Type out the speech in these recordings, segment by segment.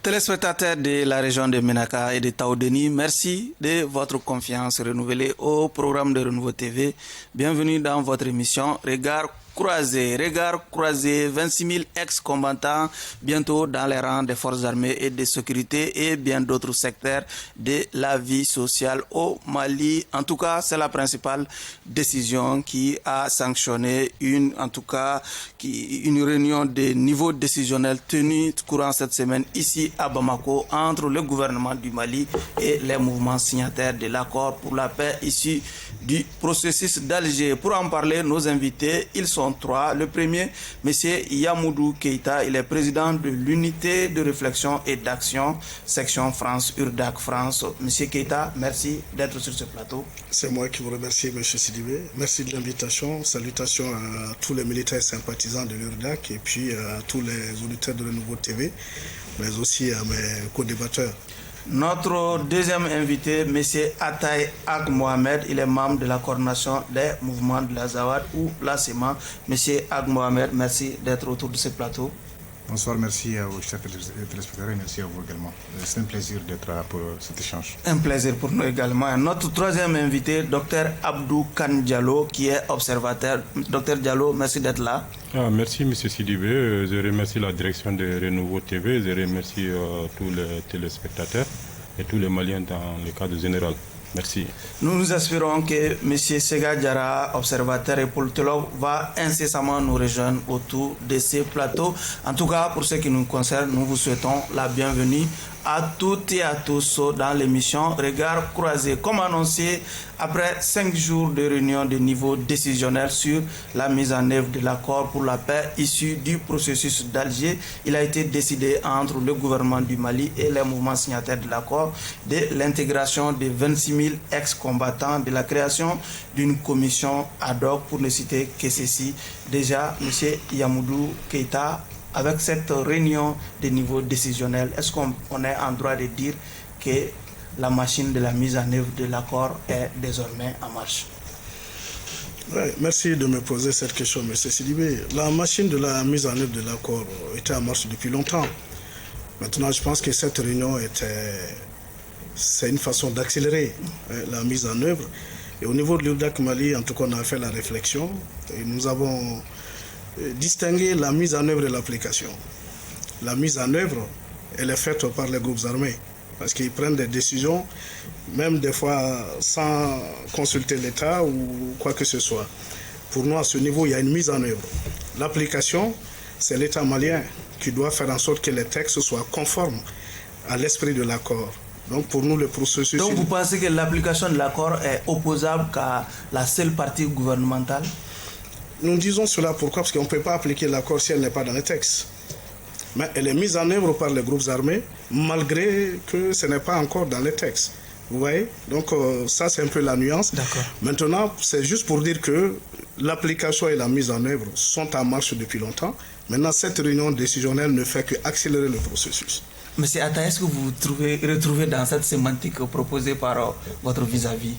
Téléspectateurs de la région de Ménaka et de Taoudeni, merci de votre confiance renouvelée au programme de Renouveau TV. Bienvenue dans votre émission Regard croisé. Regard croisé, 26 000 ex-combattants bientôt dans les rangs des forces armées et de sécurité et bien d'autres secteurs de la vie sociale au Mali. En tout cas, c'est la principale décision qui a sanctionné une réunion de niveau décisionnel tenue courant cette semaine ici à Bamako entre le gouvernement du Mali et les mouvements signataires de l'accord pour la paix issu du processus d'Alger. Pour en parler, nos invités, ils sont trois. Le premier, M. Yamoudou Keïta, il est président de l'unité de réflexion et d'action, section France, URDAC France. M. Keïta, merci d'être sur ce plateau. C'est moi qui vous remercie, M. Sidibé. Merci de l'invitation. Salutations à tous les militaires sympathisants de l'URDAC et puis à tous les auditeurs de Renouveau TV, mais aussi à mes co-débatteurs. Notre deuxième invité, M. Ataï Ag Mohamed, il est membre de la coordination des mouvements de la Zawad ou la SEMA. M. Ag Mohamed, merci d'être autour de ce plateau. Bonsoir, merci aux chers téléspectateurs et merci à vous également. C'est un plaisir d'être là pour cet échange. Un plaisir pour nous également. Notre troisième invité, Dr Abdou Kane Diallo, qui est observateur. Dr Diallo, merci d'être là. Merci M. Sidibé, je remercie la direction de Renouveau TV, je remercie tous les téléspectateurs et tous les Maliens dans le cadre général. Merci. Nous espérons que M. Sega Diarra, observateur et politologue, va incessamment nous rejoindre autour de ces plateaux. En tout cas, pour ce qui nous concerne, nous vous souhaitons la bienvenue à toutes et à tous dans l'émission Regard croisé. Comme annoncé, après 5 jours de réunion de niveau décisionnel sur la mise en œuvre de l'accord pour la paix issu du processus d'Alger, il a été décidé entre le gouvernement du Mali et les mouvements signataires de l'accord de l'intégration de 26 000 ex-combattants, de la création d'une commission ad hoc, pour ne citer que ceci. Déjà, M. Yamoudou Keïta, avec cette réunion de niveau décisionnel, est-ce qu'on est en droit de dire que la machine de la mise en œuvre de l'accord est désormais en marche? Ouais, merci de me poser cette question, M. Sidibé. La machine de la mise en œuvre de l'accord était en marche depuis longtemps. Maintenant, je pense que cette réunion c'est une façon d'accélérer la mise en œuvre. Et au niveau de l'URDAC Mali, en tout cas, on a fait la réflexion et nous avons distingué la mise en œuvre et l'application. La mise en œuvre, elle est faite par les groupes armés parce qu'ils prennent des décisions, même des fois sans consulter l'État ou quoi que ce soit. Pour nous, à ce niveau, il y a une mise en œuvre. L'application, c'est l'État malien qui doit faire en sorte que les textes soient conformes à l'esprit de l'accord. Donc pour nous, le processus... Donc vous pensez que l'application de l'accord est opposable qu'à la seule partie gouvernementale? Nous disons cela pourquoi? Parce qu'on ne peut pas appliquer l'accord si elle n'est pas dans les textes. Mais elle est mise en œuvre par les groupes armés, malgré que ce n'est pas encore dans les textes. Vous voyez? Donc ça, c'est un peu la nuance. Maintenant, c'est juste pour dire que l'application et la mise en œuvre sont en marche depuis longtemps. Maintenant, cette réunion décisionnelle ne fait qu'accélérer le processus. Monsieur Atta, est-ce que vous retrouvez dans cette sémantique proposée par votre vis-à-vis?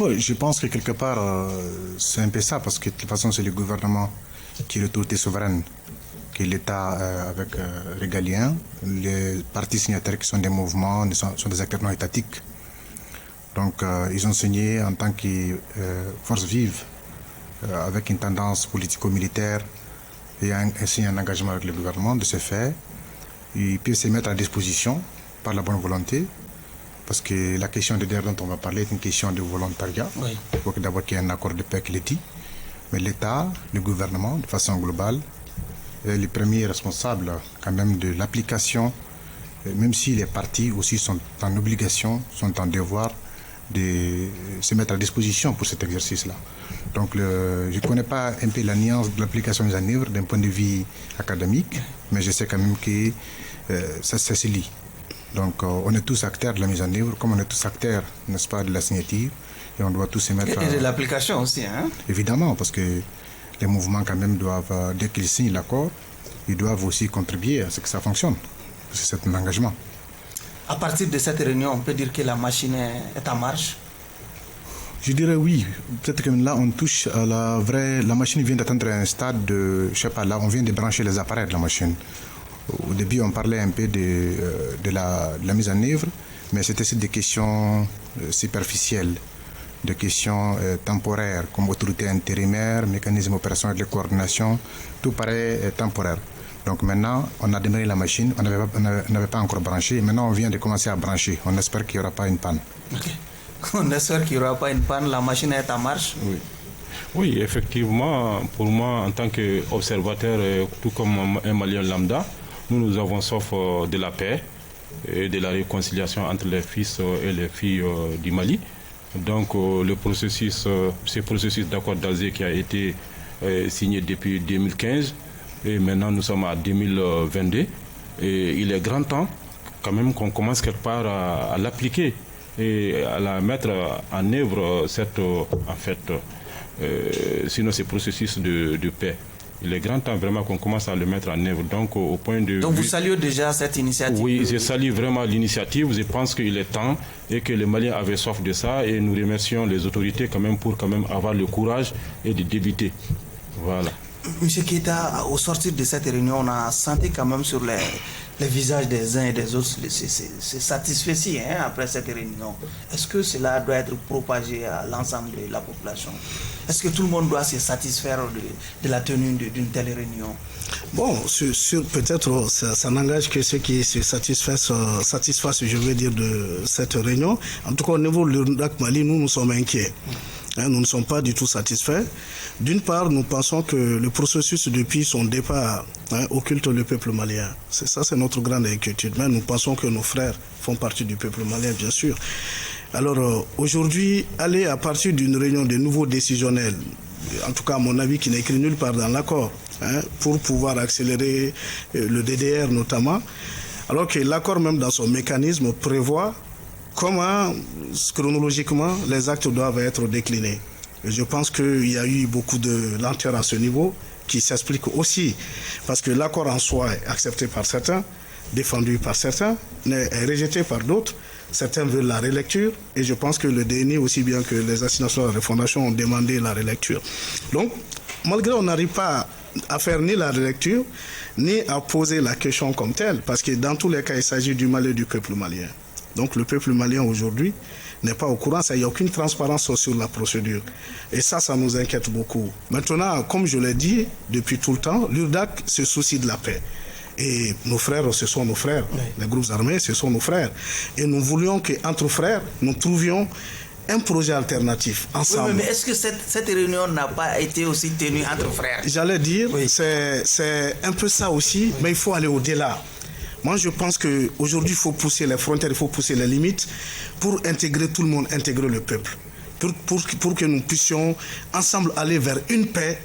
Oui, je pense que quelque part, c'est un peu ça, parce que de toute façon, c'est le gouvernement qui est l'autorité souveraine, qui est l'État avec régalien. Les partis signataires qui sont des mouvements sont des acteurs non étatiques. Donc, ils ont signé en tant que force vive, avec une tendance politico-militaire et ainsi un engagement avec le gouvernement de ce fait. Ils peuvent se mettre à disposition par la bonne volonté, parce que la question de dont on va parler est une question de volontariat. Oui. Il faut d'abord qu'il y ait un accord de paix qui le dit. Mais l'État, le gouvernement, de façon globale, est les premiers responsables quand même de l'application, même si les partis aussi sont en obligation, sont en devoir de se mettre à disposition pour cet exercice-là. Donc je ne connais pas un peu la nuance de l'application mise en œuvre d'un point de vue académique, mais je sais quand même que ça se lie. Donc on est tous acteurs de la mise en œuvre, comme on est tous acteurs, n'est-ce pas, de la signature, et on doit tous se mettre... Et de l'application aussi, hein? Évidemment, parce que les mouvements quand même doivent, dès qu'ils signent l'accord, ils doivent aussi contribuer à ce que ça fonctionne. C'est un engagement. À partir de cette réunion, on peut dire que la machine est en marche? Je dirais oui. Peut-être que là, on touche à la vraie... La machine vient d'atteindre un stade de... Je sais pas, là, on vient de brancher les appareils de la machine. Au début, on parlait un peu de la mise en œuvre, mais c'était des questions superficielles, des questions temporaires, comme autorité intérimaire, mécanisme opérationnel de coordination, tout paraît temporaire. Donc maintenant, on a démarré la machine, on n'avait pas encore branché, maintenant on vient de commencer à brancher. On espère qu'il n'y aura pas une panne. Okay. On espère qu'il n'y aura pas une panne, la machine est en marche. Oui. Oui, effectivement, pour moi, en tant qu'observateur, tout comme un Malien lambda, nous avons soif de la paix et de la réconciliation entre les fils et les filles du Mali. Donc, ce processus d'accord d'Alger qui a été signé depuis 2015, et maintenant nous sommes à 2022, et il est grand temps quand même qu'on commence quelque part à l'appliquer et à la mettre en œuvre, sinon ce processus de paix. Il est grand temps vraiment qu'on commence à le mettre en œuvre. Donc, au point de Donc, vue... vous saluez déjà cette initiative? Oui, je salue vraiment l'initiative. Je pense qu'il est temps et que les Maliens avaient soif de ça. Et nous remercions les autorités quand même pour avoir le courage et de débuter. Voilà. Monsieur Keita, au sortir de cette réunion, on a senti quand même sur les visages des uns et des autres c'est satisfait après cette réunion. Est-ce que cela doit être propagé à l'ensemble de la population? Est-ce que tout le monde doit se satisfaire de la tenue d'une telle réunion? Bon, peut-être ça n'engage que ceux qui se satisfassent, je veux dire, de cette réunion. En tout cas, au niveau de l'UNDAC Mali, nous sommes inquiets. Nous ne sommes pas du tout satisfaits. D'une part, nous pensons que le processus depuis son départ occulte le peuple malien. C'est notre grande inquiétude. Mais nous pensons que nos frères font partie du peuple malien, bien sûr. Alors aujourd'hui, aller à partir d'une réunion de nouveaux décisionnels, en tout cas à mon avis qui n'est écrit nulle part dans l'accord, pour pouvoir accélérer le DDR notamment, alors que l'accord même dans son mécanisme prévoit comment, chronologiquement, les actes doivent être déclinés. Et je pense qu'il y a eu beaucoup de lenteur à ce niveau, qui s'explique aussi parce que l'accord en soi est accepté par certains, défendu par certains, est rejeté par d'autres. Certains veulent la relecture et je pense que le DNI, aussi bien que les assises nationales de refondation, ont demandé la relecture. Donc, malgré on n'arrive pas à faire ni la relecture, ni à poser la question comme telle, parce que dans tous les cas, il s'agit du Mali et du peuple malien. Donc le peuple malien aujourd'hui n'est pas au courant, il n'y a aucune transparence sur la procédure. Et ça nous inquiète beaucoup. Maintenant, comme je l'ai dit depuis tout le temps, l'URDAC se soucie de la paix. Et nos frères, ce sont nos frères. Oui. Les groupes armés, ce sont nos frères. Et nous voulions qu'entre frères, nous trouvions un projet alternatif ensemble. Oui, mais est-ce que cette réunion n'a pas été aussi tenue entre frères? J'allais dire, oui. C'est un peu ça aussi, oui. Mais il faut aller au-delà. Moi, je pense qu'aujourd'hui, il faut pousser les frontières, il faut pousser les limites pour intégrer tout le monde, intégrer le peuple. Pour que nous puissions ensemble aller vers une paix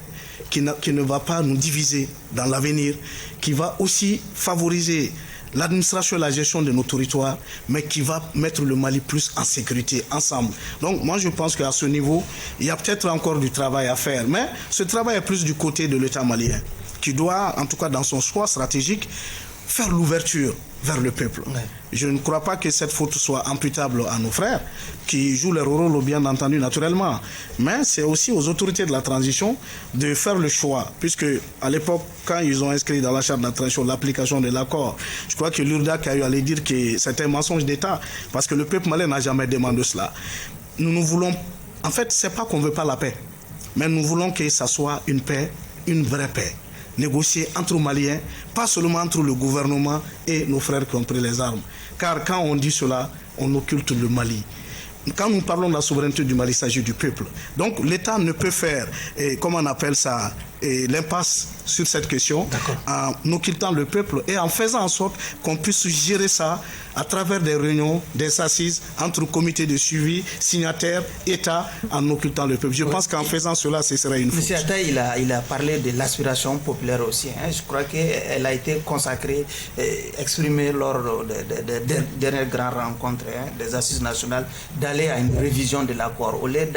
qui ne va pas nous diviser dans l'avenir, qui va aussi favoriser l'administration et la gestion de nos territoires, mais qui va mettre le Mali plus en sécurité ensemble. Donc moi je pense qu'à ce niveau, il y a peut-être encore du travail à faire, mais ce travail est plus du côté de l'État malien, qui doit, en tout cas dans son choix stratégique, faire l'ouverture vers le peuple. Ouais. Je ne crois pas que cette faute soit imputable à nos frères, qui jouent leur rôle bien entendu naturellement, mais c'est aussi aux autorités de la transition de faire le choix, puisque à l'époque, quand ils ont inscrit dans la charte de la transition l'application de l'accord, je crois que l'URDAC a eu à aller dire que c'était un mensonge d'État, parce que le peuple malien n'a jamais demandé cela. Nous voulons, en fait, c'est pas qu'on ne veut pas la paix, mais nous voulons que ça soit une paix, une vraie paix. Négocier entre Maliens, pas seulement entre le gouvernement et nos frères qui ont pris les armes. Car quand on dit cela, on occulte le Mali. Quand nous parlons de la souveraineté du Mali, il s'agit du peuple. Donc l'État ne peut faire, comment on appelle ça, l'impasse sur cette question, en occultant le peuple et en faisant en sorte qu'on puisse gérer ça à travers des réunions, des assises entre comités de suivi, signataires, État, en occultant le peuple. Je pense qu'en faisant cela, ce serait une faute. Monsieur Atta, il a parlé de l'aspiration populaire aussi. Je crois qu'elle a été consacrée, exprimée lors des dernières grandes rencontres des assises nationales, d'aller à une révision de l'accord. Au lieu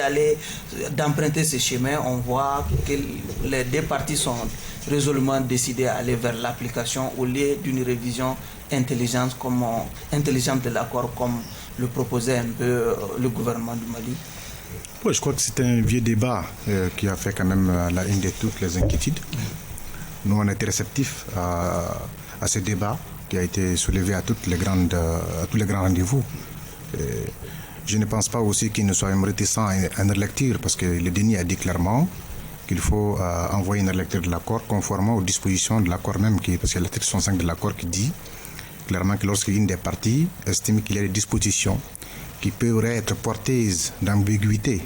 d'emprunter ce chemin, on voit que les deux parties sont résolument décidées à aller vers l'application au lieu d'une révision intelligente de l'accord comme le proposait un peu le gouvernement du Mali. Oui, je crois que c'est un vieux débat qui a fait quand même la une de toutes les inquiétudes. Nous, on était réceptifs à ce débat qui a été soulevé à tous les grands rendez-vous. Je ne pense pas aussi qu'il ne soit réticent à une relecture, parce que le DENI a dit clairement qu'il faut envoyer une relecture de l'accord conformément aux dispositions de l'accord même, parce qu'il y a l'article 65 de l'accord qui dit clairement que lorsqu'une des parties estime qu'il y a des dispositions qui pourraient être porteuses d'ambiguïté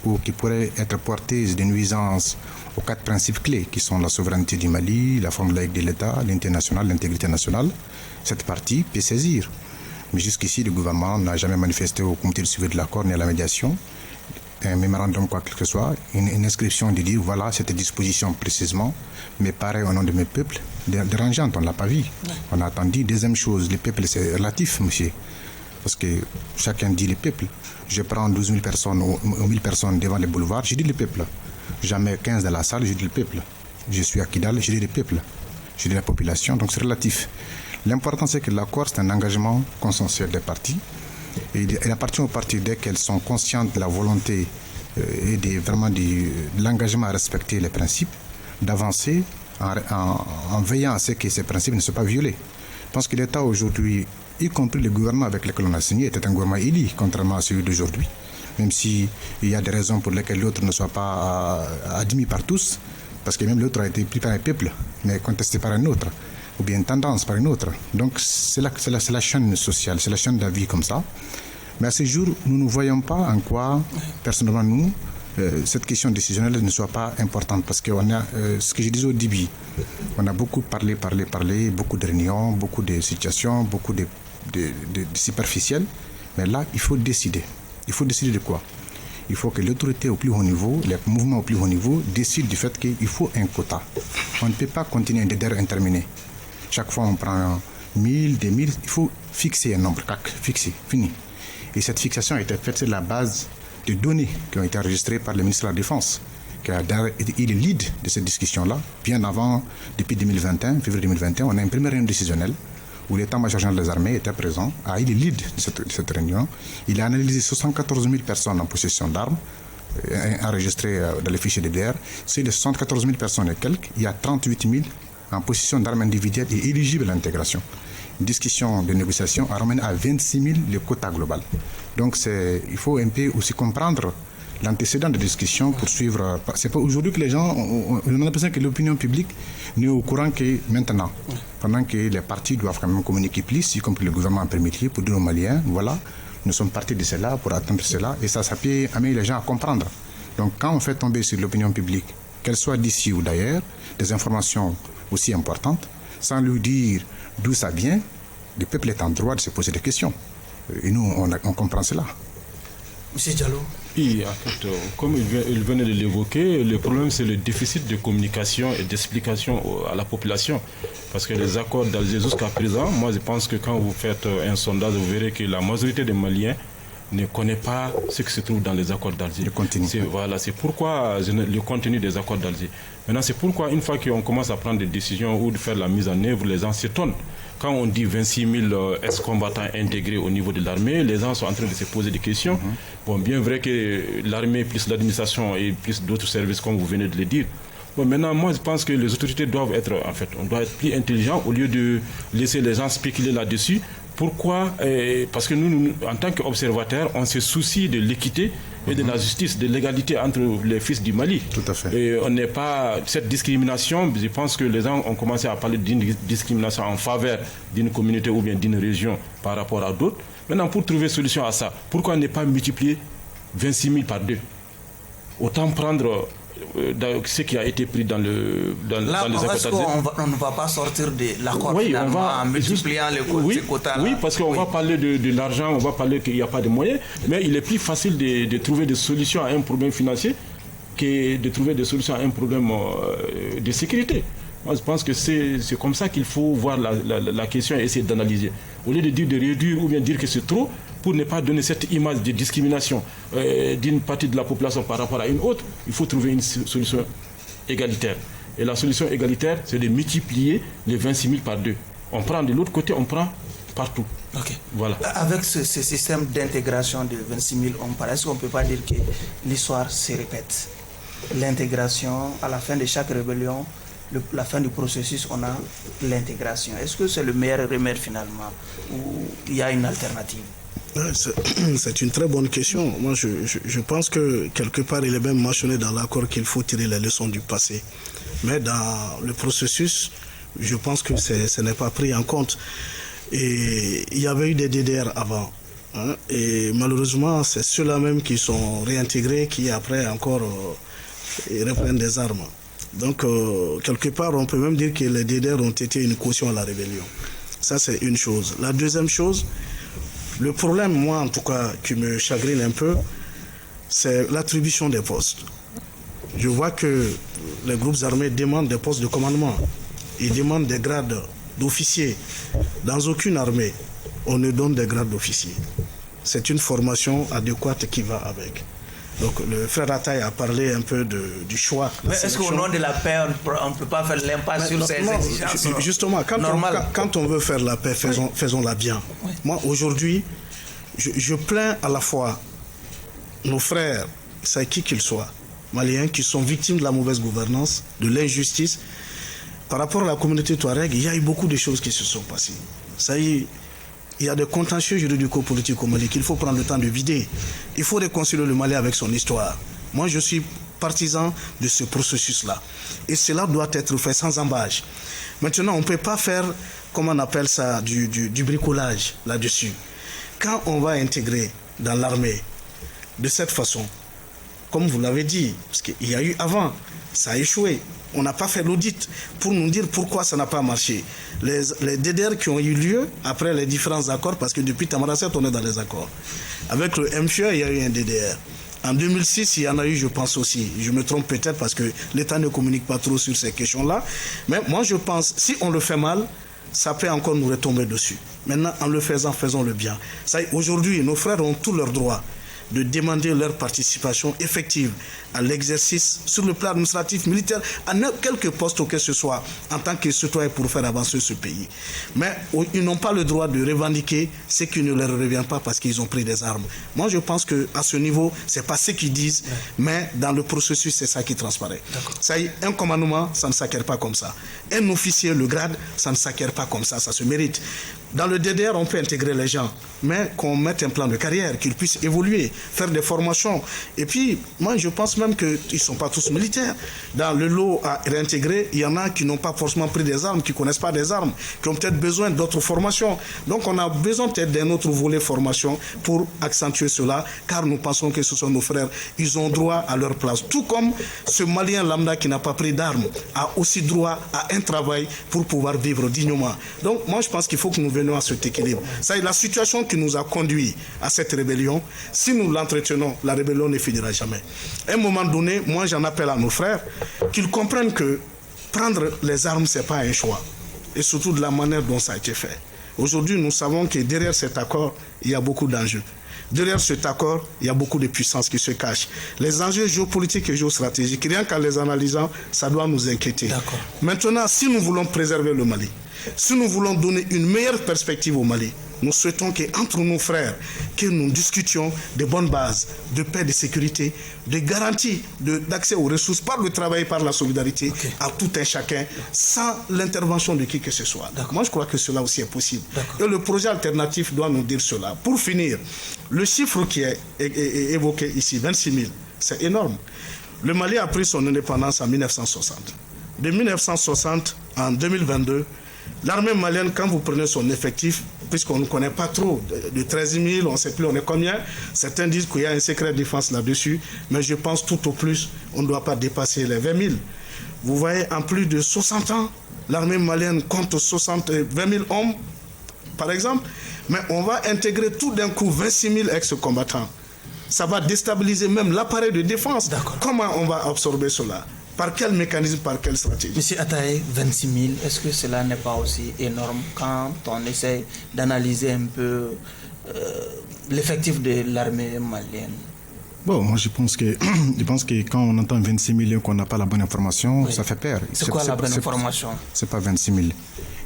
ou qui pourraient être porteuses de nuisance aux 4 principes clés qui sont la souveraineté du Mali, la forme laïque de l'État, l'unité nationale, l'intégrité nationale, cette partie peut saisir. Mais jusqu'ici, le gouvernement n'a jamais manifesté au comité de suivi de l'accord ni à la médiation un mémorandum, quoi que ce soit, une inscription de dire voilà cette disposition précisément, mais pareil au nom de mes peuples, dérangeante, on ne l'a pas vu. On a attendu. Deuxième chose, les peuples, c'est relatif, monsieur. Parce que chacun dit les peuples. Je prends 12 000 personnes ou 1 000 personnes devant les boulevards, je dis le peuple. Jamais 15 dans la salle, je dis le peuple. Je suis à Kidal, je dis le peuple. Je dis la population, donc c'est relatif. L'important, c'est que l'accord, c'est un engagement consensuel des parties. Et il appartient aux parties, dès qu'elles sont conscientes de la volonté et de l'engagement à respecter les principes, d'avancer en veillant à ce que ces principes ne soient pas violés. Je pense que l'État aujourd'hui, y compris le gouvernement avec lequel on a signé, était un gouvernement élu, contrairement à celui d'aujourd'hui. Même s'il y a des raisons pour lesquelles l'autre ne soit pas admis par tous, parce que même l'autre a été pris par un peuple, mais contesté par un autre, ou bien tendance par une autre. Donc c'est la chaîne sociale, c'est la chaîne de la vie comme ça. Mais à ce jour, nous ne voyons pas en quoi, personnellement nous, cette question décisionnelle ne soit pas importante. Parce qu'on a, ce que je disais au début, on a beaucoup parlé, beaucoup de réunions, beaucoup de situations, beaucoup de superficielles. Mais là, il faut décider. Il faut décider de quoi? Il faut que l'autorité au plus haut niveau, les mouvements au plus haut niveau, décident du fait qu'il faut un quota. On ne peut pas continuer un DDR interminé. Chaque fois, on prend 1000, 2000. Il faut fixer un nombre, fixé, fini. Et cette fixation a été faite sur la base de données qui ont été enregistrées par le ministre de la Défense, qui il est lead de cette discussion-là. Bien avant, depuis 2021, février 2021, on a une première réunion décisionnelle où l'état-major général des armées était présent. Il est lead de cette réunion. Il a analysé 74 000 personnes en possession d'armes, enregistrées dans les fichiers DDR. Sur les 74 000 personnes et quelques, il y a 38 000 en possession d'armes individuelles et éligibles à l'intégration. Une discussion de négociation a ramené à 26 000 le quota global. Donc il faut un peu aussi comprendre l'antécédent de discussion pour suivre. C'est pas aujourd'hui que les gens, on a l'impression que l'opinion publique n'est au courant que maintenant. Pendant que les partis doivent quand même communiquer plus, y compris le gouvernement permis pour dire aux Maliens, voilà, nous sommes partis de cela pour atteindre cela, et ça peut amener les gens à comprendre. Donc quand on fait tomber sur l'opinion publique, qu'elle soit d'ici ou d'ailleurs, des informations aussi importantes, sans lui dire d'où ça vient, le peuple est en droit de se poser des questions. Et nous, on comprend cela. Monsieur Diallo. Oui, en fait, comme il venait de l'évoquer, le problème c'est le déficit de communication et d'explication à la population. Parce que les accords d'Alger jusqu'à présent, moi je pense que quand vous faites un sondage, vous verrez que la majorité des Maliens ne connaît pas ce qui se trouve dans les accords d'Alger. Le contenu. C'est pourquoi le contenu des accords d'Alger. Maintenant, c'est pourquoi une fois qu'on commence à prendre des décisions ou de faire la mise en œuvre, les gens s'étonnent. Quand on dit 26 000 ex-combattants intégrés au niveau de l'armée, les gens sont en train de se poser des questions. Bon, bien vrai que l'armée plus l'administration et plus d'autres services, comme vous venez de le dire. Bon, maintenant, moi, je pense que les autorités doivent être, on doit être plus intelligents au lieu de laisser les gens spéculer là-dessus. Pourquoi? Parce que nous, en tant qu'observateurs, on se soucie de l'équité et de la justice, de l'égalité entre les fils du Mali. Tout à fait. Et on n'est pas... Cette discrimination, je pense que les gens ont commencé à parler d'une discrimination en faveur d'une communauté ou bien d'une région par rapport à d'autres. Maintenant, pour trouver solution à ça, pourquoi ne pas multiplier 26 000 par 2? Autant prendre... ce qui a été pris dans les accords d'Alger. On ne va pas sortir de l'accord en multipliant les quotas. Oui, parce qu'on va parler de l'argent, on va parler qu'il n'y a pas de moyens, mais il est plus facile de trouver des solutions à un problème financier que de trouver des solutions à un problème de sécurité. Moi, je pense que c'est comme ça qu'il faut voir la question et essayer d'analyser. Au lieu de dire de réduire ou bien dire que c'est trop, pour ne pas donner cette image de discrimination d'une partie de la population par rapport à une autre, il faut trouver une solution égalitaire. Et la solution égalitaire, c'est de multiplier les 26 000 par 2. On prend de l'autre côté, on prend partout. Okay. Voilà. Avec ce système d'intégration de 26 000 hommes, est-ce qu'on ne peut pas dire que l'histoire se répète? L'intégration, à la fin de chaque rébellion, la fin du processus, on a l'intégration. Est-ce que c'est le meilleur remède finalement ou il y a une alternative? C'est une très bonne question. Moi, je pense que quelque part, il est même mentionné dans l'accord qu'il faut tirer les leçons du passé. Mais dans le processus, je pense que ce n'est pas pris en compte. Et il y avait eu des DDR avant. Hein, et malheureusement, c'est ceux-là même qui sont réintégrés qui après encore reprennent des armes. Donc, quelque part, on peut même dire que les DDR ont été une caution à la rébellion. Ça, c'est une chose. La deuxième chose, le problème, moi, en tout cas, qui me chagrine un peu, c'est l'attribution des postes. Je vois que les groupes armés demandent des postes de commandement. Ils demandent des grades d'officiers. Dans aucune armée, on ne donne des grades d'officiers. C'est une formation adéquate qui va avec. Donc le frère Ataï a parlé un peu du choix. Mais est-ce qu'au nom de la paix, on ne peut pas faire l'impasse sur ces exigences? Justement, quand on veut faire la paix, faisons-la bien. Oui. Moi, aujourd'hui, je plains à la fois nos frères, c'est qui qu'ils soient, maliens, qui sont victimes de la mauvaise gouvernance, de l'injustice. Par rapport à la communauté touareg, il y a eu beaucoup de choses qui se sont passées. Ça y est, il y a des contentieux juridico-politiques au Mali qu'il faut prendre le temps de vider. Il faut réconcilier le Mali avec son histoire. Moi, je suis partisan de ce processus-là. Et cela doit être fait sans embâche. Maintenant, on ne peut pas faire, comment on appelle ça, du bricolage là-dessus. Quand on va intégrer dans l'armée de cette façon, comme vous l'avez dit, parce qu'il y a eu avant, ça a échoué. On n'a pas fait l'audit pour nous dire pourquoi ça n'a pas marché. Les DDR qui ont eu lieu après les différents accords, parce que depuis Tamaracet, on est dans les accords. Avec le MFE, il y a eu un DDR. En 2006, il y en a eu, je pense aussi. Je me trompe peut-être parce que l'État ne communique pas trop sur ces questions-là. Mais moi, je pense, si on le fait mal, ça peut encore nous retomber dessus. Maintenant, en le faisant, faisons-le bien. Aujourd'hui, nos frères ont tous leurs droits de demander leur participation effective à l'exercice sur le plan administratif, militaire, à quelque poste que ce soit, en tant que citoyen pour faire avancer ce pays. Mais ils n'ont pas le droit de revendiquer ce qui ne leur revient pas parce qu'ils ont pris des armes. Moi, je pense qu'à ce niveau, ce n'est pas ce qu'ils disent, mais dans le processus, c'est ça qui transparaît. Ça y est, un commandement, ça ne s'acquiert pas comme ça. Un officier, le grade, ça ne s'acquiert pas comme ça se mérite. Dans le DDR, on peut intégrer les gens, mais qu'on mette un plan de carrière, qu'ils puissent évoluer, faire des formations. Et puis, moi, je pense même qu'ils ne sont pas tous militaires. Dans le lot à réintégrer, il y en a qui n'ont pas forcément pris des armes, qui ne connaissent pas des armes, qui ont peut-être besoin d'autres formations. Donc, on a besoin peut-être d'un autre volet formation pour accentuer cela, car nous pensons que ce sont nos frères. Ils ont droit à leur place. Tout comme ce Malien lambda qui n'a pas pris d'armes a aussi droit à un travail pour pouvoir vivre dignement. Donc, moi, je pense qu'il faut que nous venions à cet équilibre. Ça est la situation qui nous a conduit à cette rébellion. Si nous l'entretenons, la rébellion ne finira jamais. À un moment donné, moi j'en appelle à nos frères qu'ils comprennent que prendre les armes, ce n'est pas un choix. Et surtout de la manière dont ça a été fait. Aujourd'hui, nous savons que derrière cet accord, il y a beaucoup d'enjeux. Derrière cet accord, il y a beaucoup de puissances qui se cachent. Les enjeux géopolitiques et géostratégiques, rien qu'en les analysant, ça doit nous inquiéter. Maintenant, si nous voulons préserver le Mali, si nous voulons donner une meilleure perspective au Mali, nous souhaitons qu'entre nos frères, que nous discutions de bonnes bases, de paix, de sécurité, de garantie d'accès aux ressources par le travail, par la solidarité, à tout un chacun, sans l'intervention de qui que ce soit. Moi, je crois que cela aussi est possible. Et le projet alternatif doit nous dire cela. Pour finir, le chiffre qui est évoqué ici, 26 000, c'est énorme. Le Mali a pris son indépendance en 1960. De 1960 en 2022, l'armée malienne, quand vous prenez son effectif, puisqu'on ne connaît pas trop, de 13 000, on ne sait plus on est combien, certains disent qu'il y a un secret de défense là-dessus, mais je pense tout au plus, on ne doit pas dépasser les 20 000. Vous voyez, en plus de 60 ans, l'armée malienne compte 20 000 hommes, par exemple, mais on va intégrer tout d'un coup 26 000 ex-combattants. Ça va déstabiliser même l'appareil de défense. Comment on va absorber cela ? Par quel mécanisme, par quelle stratégie? Monsieur Ataï, 26 000, est-ce que cela n'est pas aussi énorme quand on essaie d'analyser un peu l'effectif de l'armée malienne? Bon, moi je pense que quand on entend 26 000 et qu'on n'a pas la bonne information, ça fait peur. C'est quoi la bonne information? C'est pas 26 000.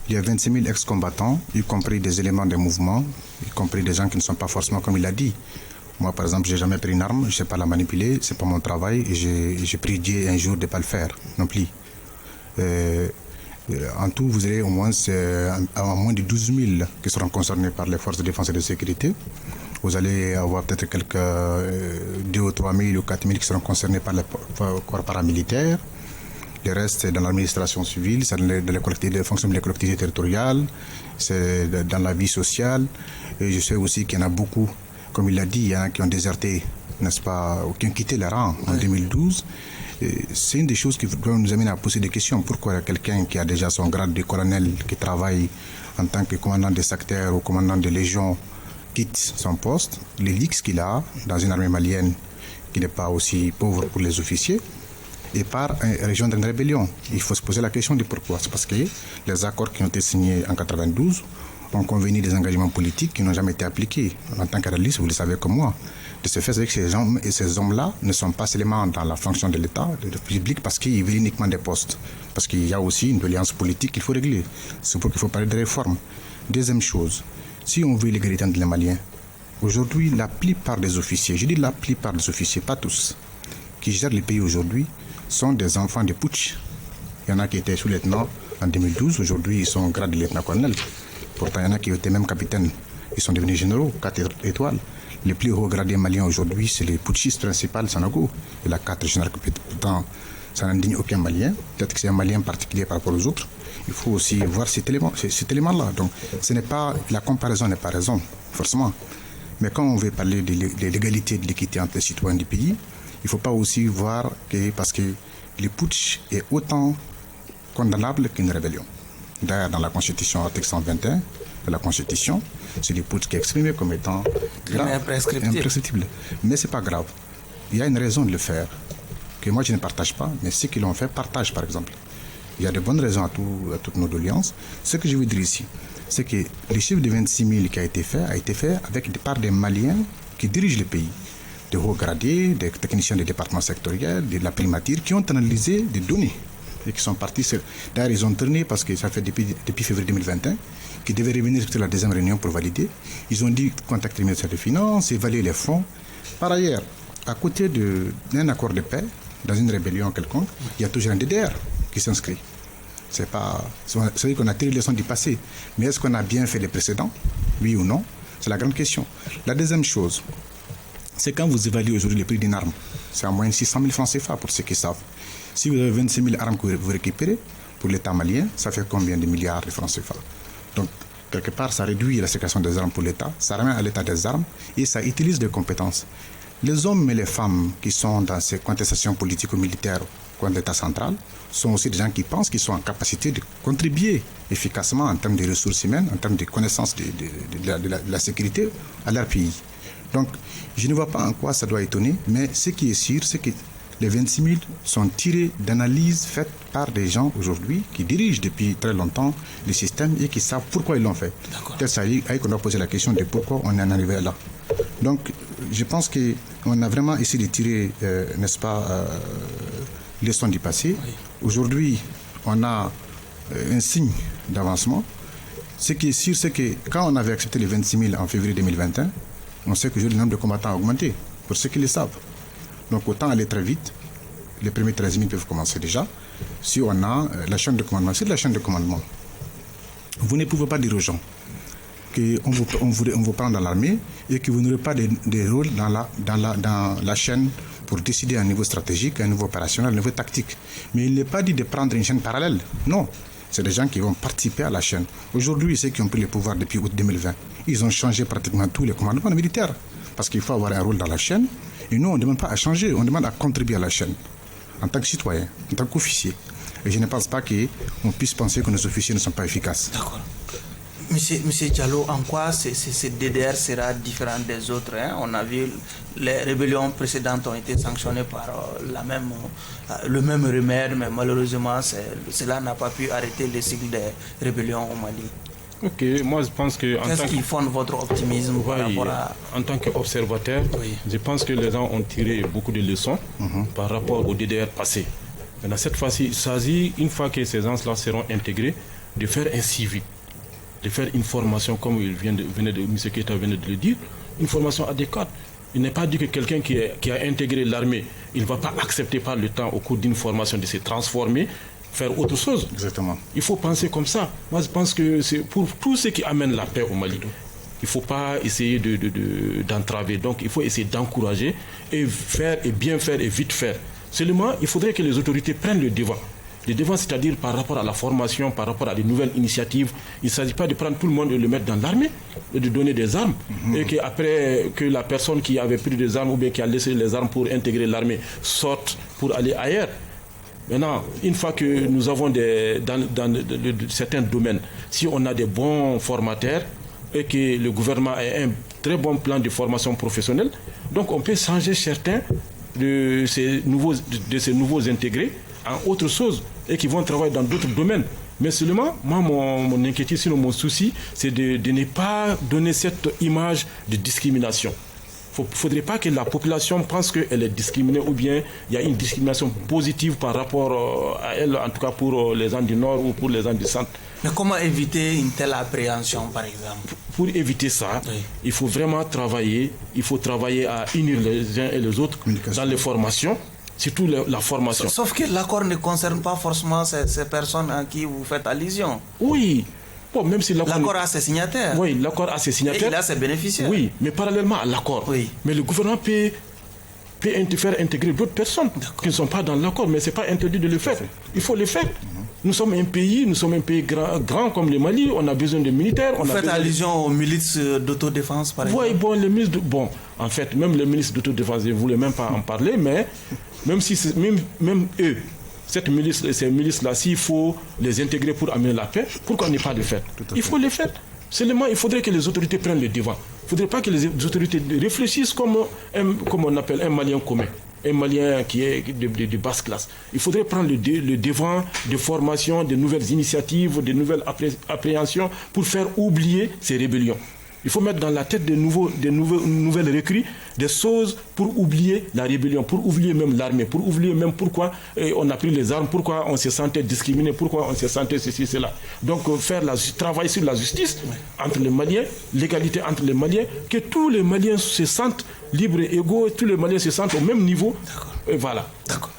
Il y a 26 000 ex-combattants, y compris des éléments de mouvement, y compris des gens qui ne sont pas forcément comme il a dit. Moi, par exemple, je n'ai jamais pris une arme, je ne sais pas la manipuler, ce n'est pas mon travail, et j'ai prié Dieu un jour de ne pas le faire non plus. En tout, vous avez au moins de 12 000 qui seront concernés par les forces de défense et de sécurité. Vous allez avoir peut-être quelques 2 ou 3 000 ou 4 000 qui seront concernés par les corps paramilitaires. Le reste, c'est dans l'administration civile, c'est dans les fonctions des collectivités territoriales, c'est dans la vie sociale. Et je sais aussi qu'il y en a beaucoup, comme il l'a dit, il y en a qui ont déserté, n'est-ce pas, ou qui ont quitté les rangs en 2012. C'est une des choses qui doit nous amener à poser des questions. Pourquoi quelqu'un qui a déjà son grade de colonel, qui travaille en tant que commandant de secteur ou commandant de légion, quitte son poste, les leaks qu'il a dans une armée malienne qui n'est pas aussi pauvre pour les officiers, et part rejoindre une rébellion. Il faut se poser la question de pourquoi. C'est parce que les accords qui ont été signés en 1992 ont convenu des engagements politiques qui n'ont jamais été appliqués. En tant qu'analyste, vous le savez comme moi. De ce fait, c'est que ces hommes-là ne sont pas seulement dans la fonction de l'État, de public, parce qu'ils veulent uniquement des postes. Parce qu'il y a aussi une doléance politique qu'il faut régler. C'est pour qu'il faut parler de réforme. Deuxième chose, si on veut l'égalité entre les Maliens, aujourd'hui, la plupart des officiers, je dis la plupart des officiers, pas tous, qui gèrent les pays aujourd'hui, sont des enfants de putsch. Il y en a qui étaient sous-lieutenants en 2012, aujourd'hui ils sont au grade de lieutenant-colonel. Pourtant, il y en a qui étaient même capitaines, ils sont devenus généraux, 4 étoiles. Les plus hauts gradés maliens aujourd'hui, c'est les putschistes principaux, Sanogo. Il a 4 généraux, pourtant ça n'indigne aucun Malien. Peut-être que c'est un Malien particulier par rapport aux autres. Il faut aussi voir cet élément-là. Donc, la comparaison n'est pas raison, forcément. Mais quand on veut parler de l'égalité et de l'équité entre les citoyens du pays, il ne faut pas aussi voir que, parce que le putsch est autant condamnable qu'une rébellion. D'ailleurs, dans la Constitution, article 121 de la Constitution, c'est le putsch qui est exprimé comme étant grave, imprescriptible. Mais ce n'est pas grave. Il y a une raison de le faire, que moi je ne partage pas, mais ceux qui l'ont fait partagent, par exemple. Il y a de bonnes raisons à toutes nos doléances. Ce que je veux dire ici, c'est que le chiffre de 26 000 qui a été fait par des Maliens qui dirigent le pays. Des hauts gradés, des techniciens des départements sectoriels, de la primature, qui ont analysé des données et qui sont partis. D'ailleurs, ils ont tourné parce que ça fait depuis février 2021, qu'ils devaient revenir sur la deuxième réunion pour valider. Ils ont dit contacter le ministère des Finances, évaluer les fonds. Par ailleurs, à côté d'un accord de paix, dans une rébellion quelconque, il y a toujours un DDR qui s'inscrit. C'est-à-dire qu'on a tiré les leçons du passé. Mais est-ce qu'on a bien fait les précédents? Oui ou non? C'est la grande question. La deuxième chose, c'est quand vous évaluez aujourd'hui le prix d'une arme, c'est en moyenne 600 000 francs CFA pour ceux qui savent. Si vous avez 26 000 armes que vous récupérez, pour l'État malien, ça fait combien de milliards de francs CFA? Donc, quelque part, ça réduit la circulation des armes pour l'État, ça remet à l'État des armes et ça utilise des compétences. Les hommes et les femmes qui sont dans ces contestations politico-militaires contre l'État central sont aussi des gens qui pensent qu'ils sont en capacité de contribuer efficacement en termes de ressources humaines, en termes de connaissance de la sécurité à leur pays. Donc, je ne vois pas en quoi ça doit étonner, mais ce qui est sûr, c'est que les 26 000 sont tirés d'analyses faites par des gens aujourd'hui qui dirigent depuis très longtemps le système et qui savent pourquoi ils l'ont fait. Peut-être ça qu'on doit poser la question de pourquoi on en est arrivé là. Donc, je pense qu'on a vraiment essayé de tirer, n'est-ce pas, les leçons du passé. Oui. Aujourd'hui, on a un signe d'avancement. Ce qui est sûr, c'est que quand on avait accepté les 26 000 en février 2021, on sait que le nombre de combattants a augmenté, pour ceux qui le savent. Donc autant aller très vite, les premiers 13 000 peuvent commencer déjà. Si on a la chaîne de commandement, c'est de la chaîne de commandement. Vous ne pouvez pas dire aux gens qu'on vous prend dans l'armée et que vous n'aurez pas de rôle dans la chaîne pour décider à un niveau stratégique, à un niveau opérationnel, à un niveau tactique. Mais il n'est pas dit de prendre une chaîne parallèle. Non, c'est des gens qui vont participer à la chaîne. Aujourd'hui, ceux qui ont pris le pouvoir depuis août 2020, ils ont changé pratiquement tous les commandements militaires. Parce qu'il faut avoir un rôle dans la chaîne. Et nous, on ne demande pas à changer, on demande à contribuer à la chaîne. En tant que citoyen, en tant qu'officier. Et je ne pense pas qu'on puisse penser que nos officiers ne sont pas efficaces. D'accord. Monsieur Diallo, en quoi ce DDR sera différent des autres, hein? On a vu les rébellions précédentes ont été sanctionnées par le même remède, mais malheureusement, cela n'a pas pu arrêter le cycle des rébellions au Mali. Ok, moi je pense que... Qu'est-ce qui fonde votre optimisme par rapport à... En tant qu'observateur, je pense que les gens ont tiré beaucoup de leçons par rapport au DDR passé. Maintenant, cette fois-ci, il s'agit, une fois que ces gens-là seront intégrés, de faire un suivi, de faire une formation, comme M. Keita venait de le dire, une formation adéquate. Il n'est pas dit que quelqu'un qui a intégré l'armée, il ne va pas accepter par le temps, au cours d'une formation, de se transformer. Il faire autre chose. Exactement. Il faut penser comme ça. Moi, je pense que c'est pour tout ce qui amène la paix au Mali. Il ne faut pas essayer d'entraver. Donc, il faut essayer d'encourager et faire, et bien faire, et vite faire. Seulement, il faudrait que les autorités prennent le devant. Le devant, c'est-à-dire par rapport à la formation, par rapport à des nouvelles initiatives. Il ne s'agit pas de prendre tout le monde et le mettre dans l'armée, et de donner des armes. Et qu'après, que la personne qui avait pris des armes ou bien qui a laissé les armes pour intégrer l'armée sorte pour aller ailleurs. Maintenant, une fois que nous avons dans certains domaines, si on a des bons formateurs et que le gouvernement a un très bon plan de formation professionnelle, donc on peut changer certains de ces nouveaux intégrés en autre chose et qui vont travailler dans d'autres domaines. Mais seulement, moi, mon inquiétude, sinon mon souci, c'est de ne pas donner cette image de discrimination. Il ne faudrait pas que la population pense qu'elle est discriminée ou bien il y a une discrimination positive par rapport à elle, en tout cas pour les gens du Nord ou pour les gens du Centre. Mais comment éviter une telle appréhension, par exemple? Pour éviter ça, oui, il faut vraiment travailler. Il faut travailler à unir les uns et les autres dans les formations, surtout la formation. Sauf que l'accord ne concerne pas forcément ces personnes à qui vous faites allusion. Oui. Bon, même si l'accord a ses signataires. Oui, l'accord a ses signataires. Et il a ses bénéficiaires. Oui, mais parallèlement à l'accord. Oui. Mais le gouvernement peut faire intégrer d'autres personnes qui ne sont pas dans l'accord, mais ce n'est pas interdit de le faire. Il faut le faire. Nous sommes un pays grand comme le Mali, on a besoin de militaires. Vous faites allusion aux milices d'autodéfense, par exemple? Oui, bon, en fait, même les milices d'autodéfense, je ne voulais même pas en parler, mais même eux, ces milices-là, s'il faut les intégrer pour amener la paix, pourquoi ne pas le faire? Il faut le faire. Seulement, il faudrait que les autorités prennent le devant. Il ne faudrait pas que les autorités réfléchissent comme on appelle un Malien commun, un Malien qui est de basse classe. Il faudrait prendre le devant de formation, de nouvelles initiatives, de nouvelles appréhensions pour faire oublier ces rébellions. Il faut mettre dans la tête des nouvelles recrues des choses pour oublier la rébellion, pour oublier même l'armée, pour oublier même pourquoi on a pris les armes, pourquoi on se sentait discriminé, pourquoi on se sentait ceci, cela. Donc travailler sur la justice entre les Maliens, l'égalité entre les Maliens, que tous les Maliens se sentent libres et égaux, tous les Maliens se sentent au même niveau. Et voilà. D'accord.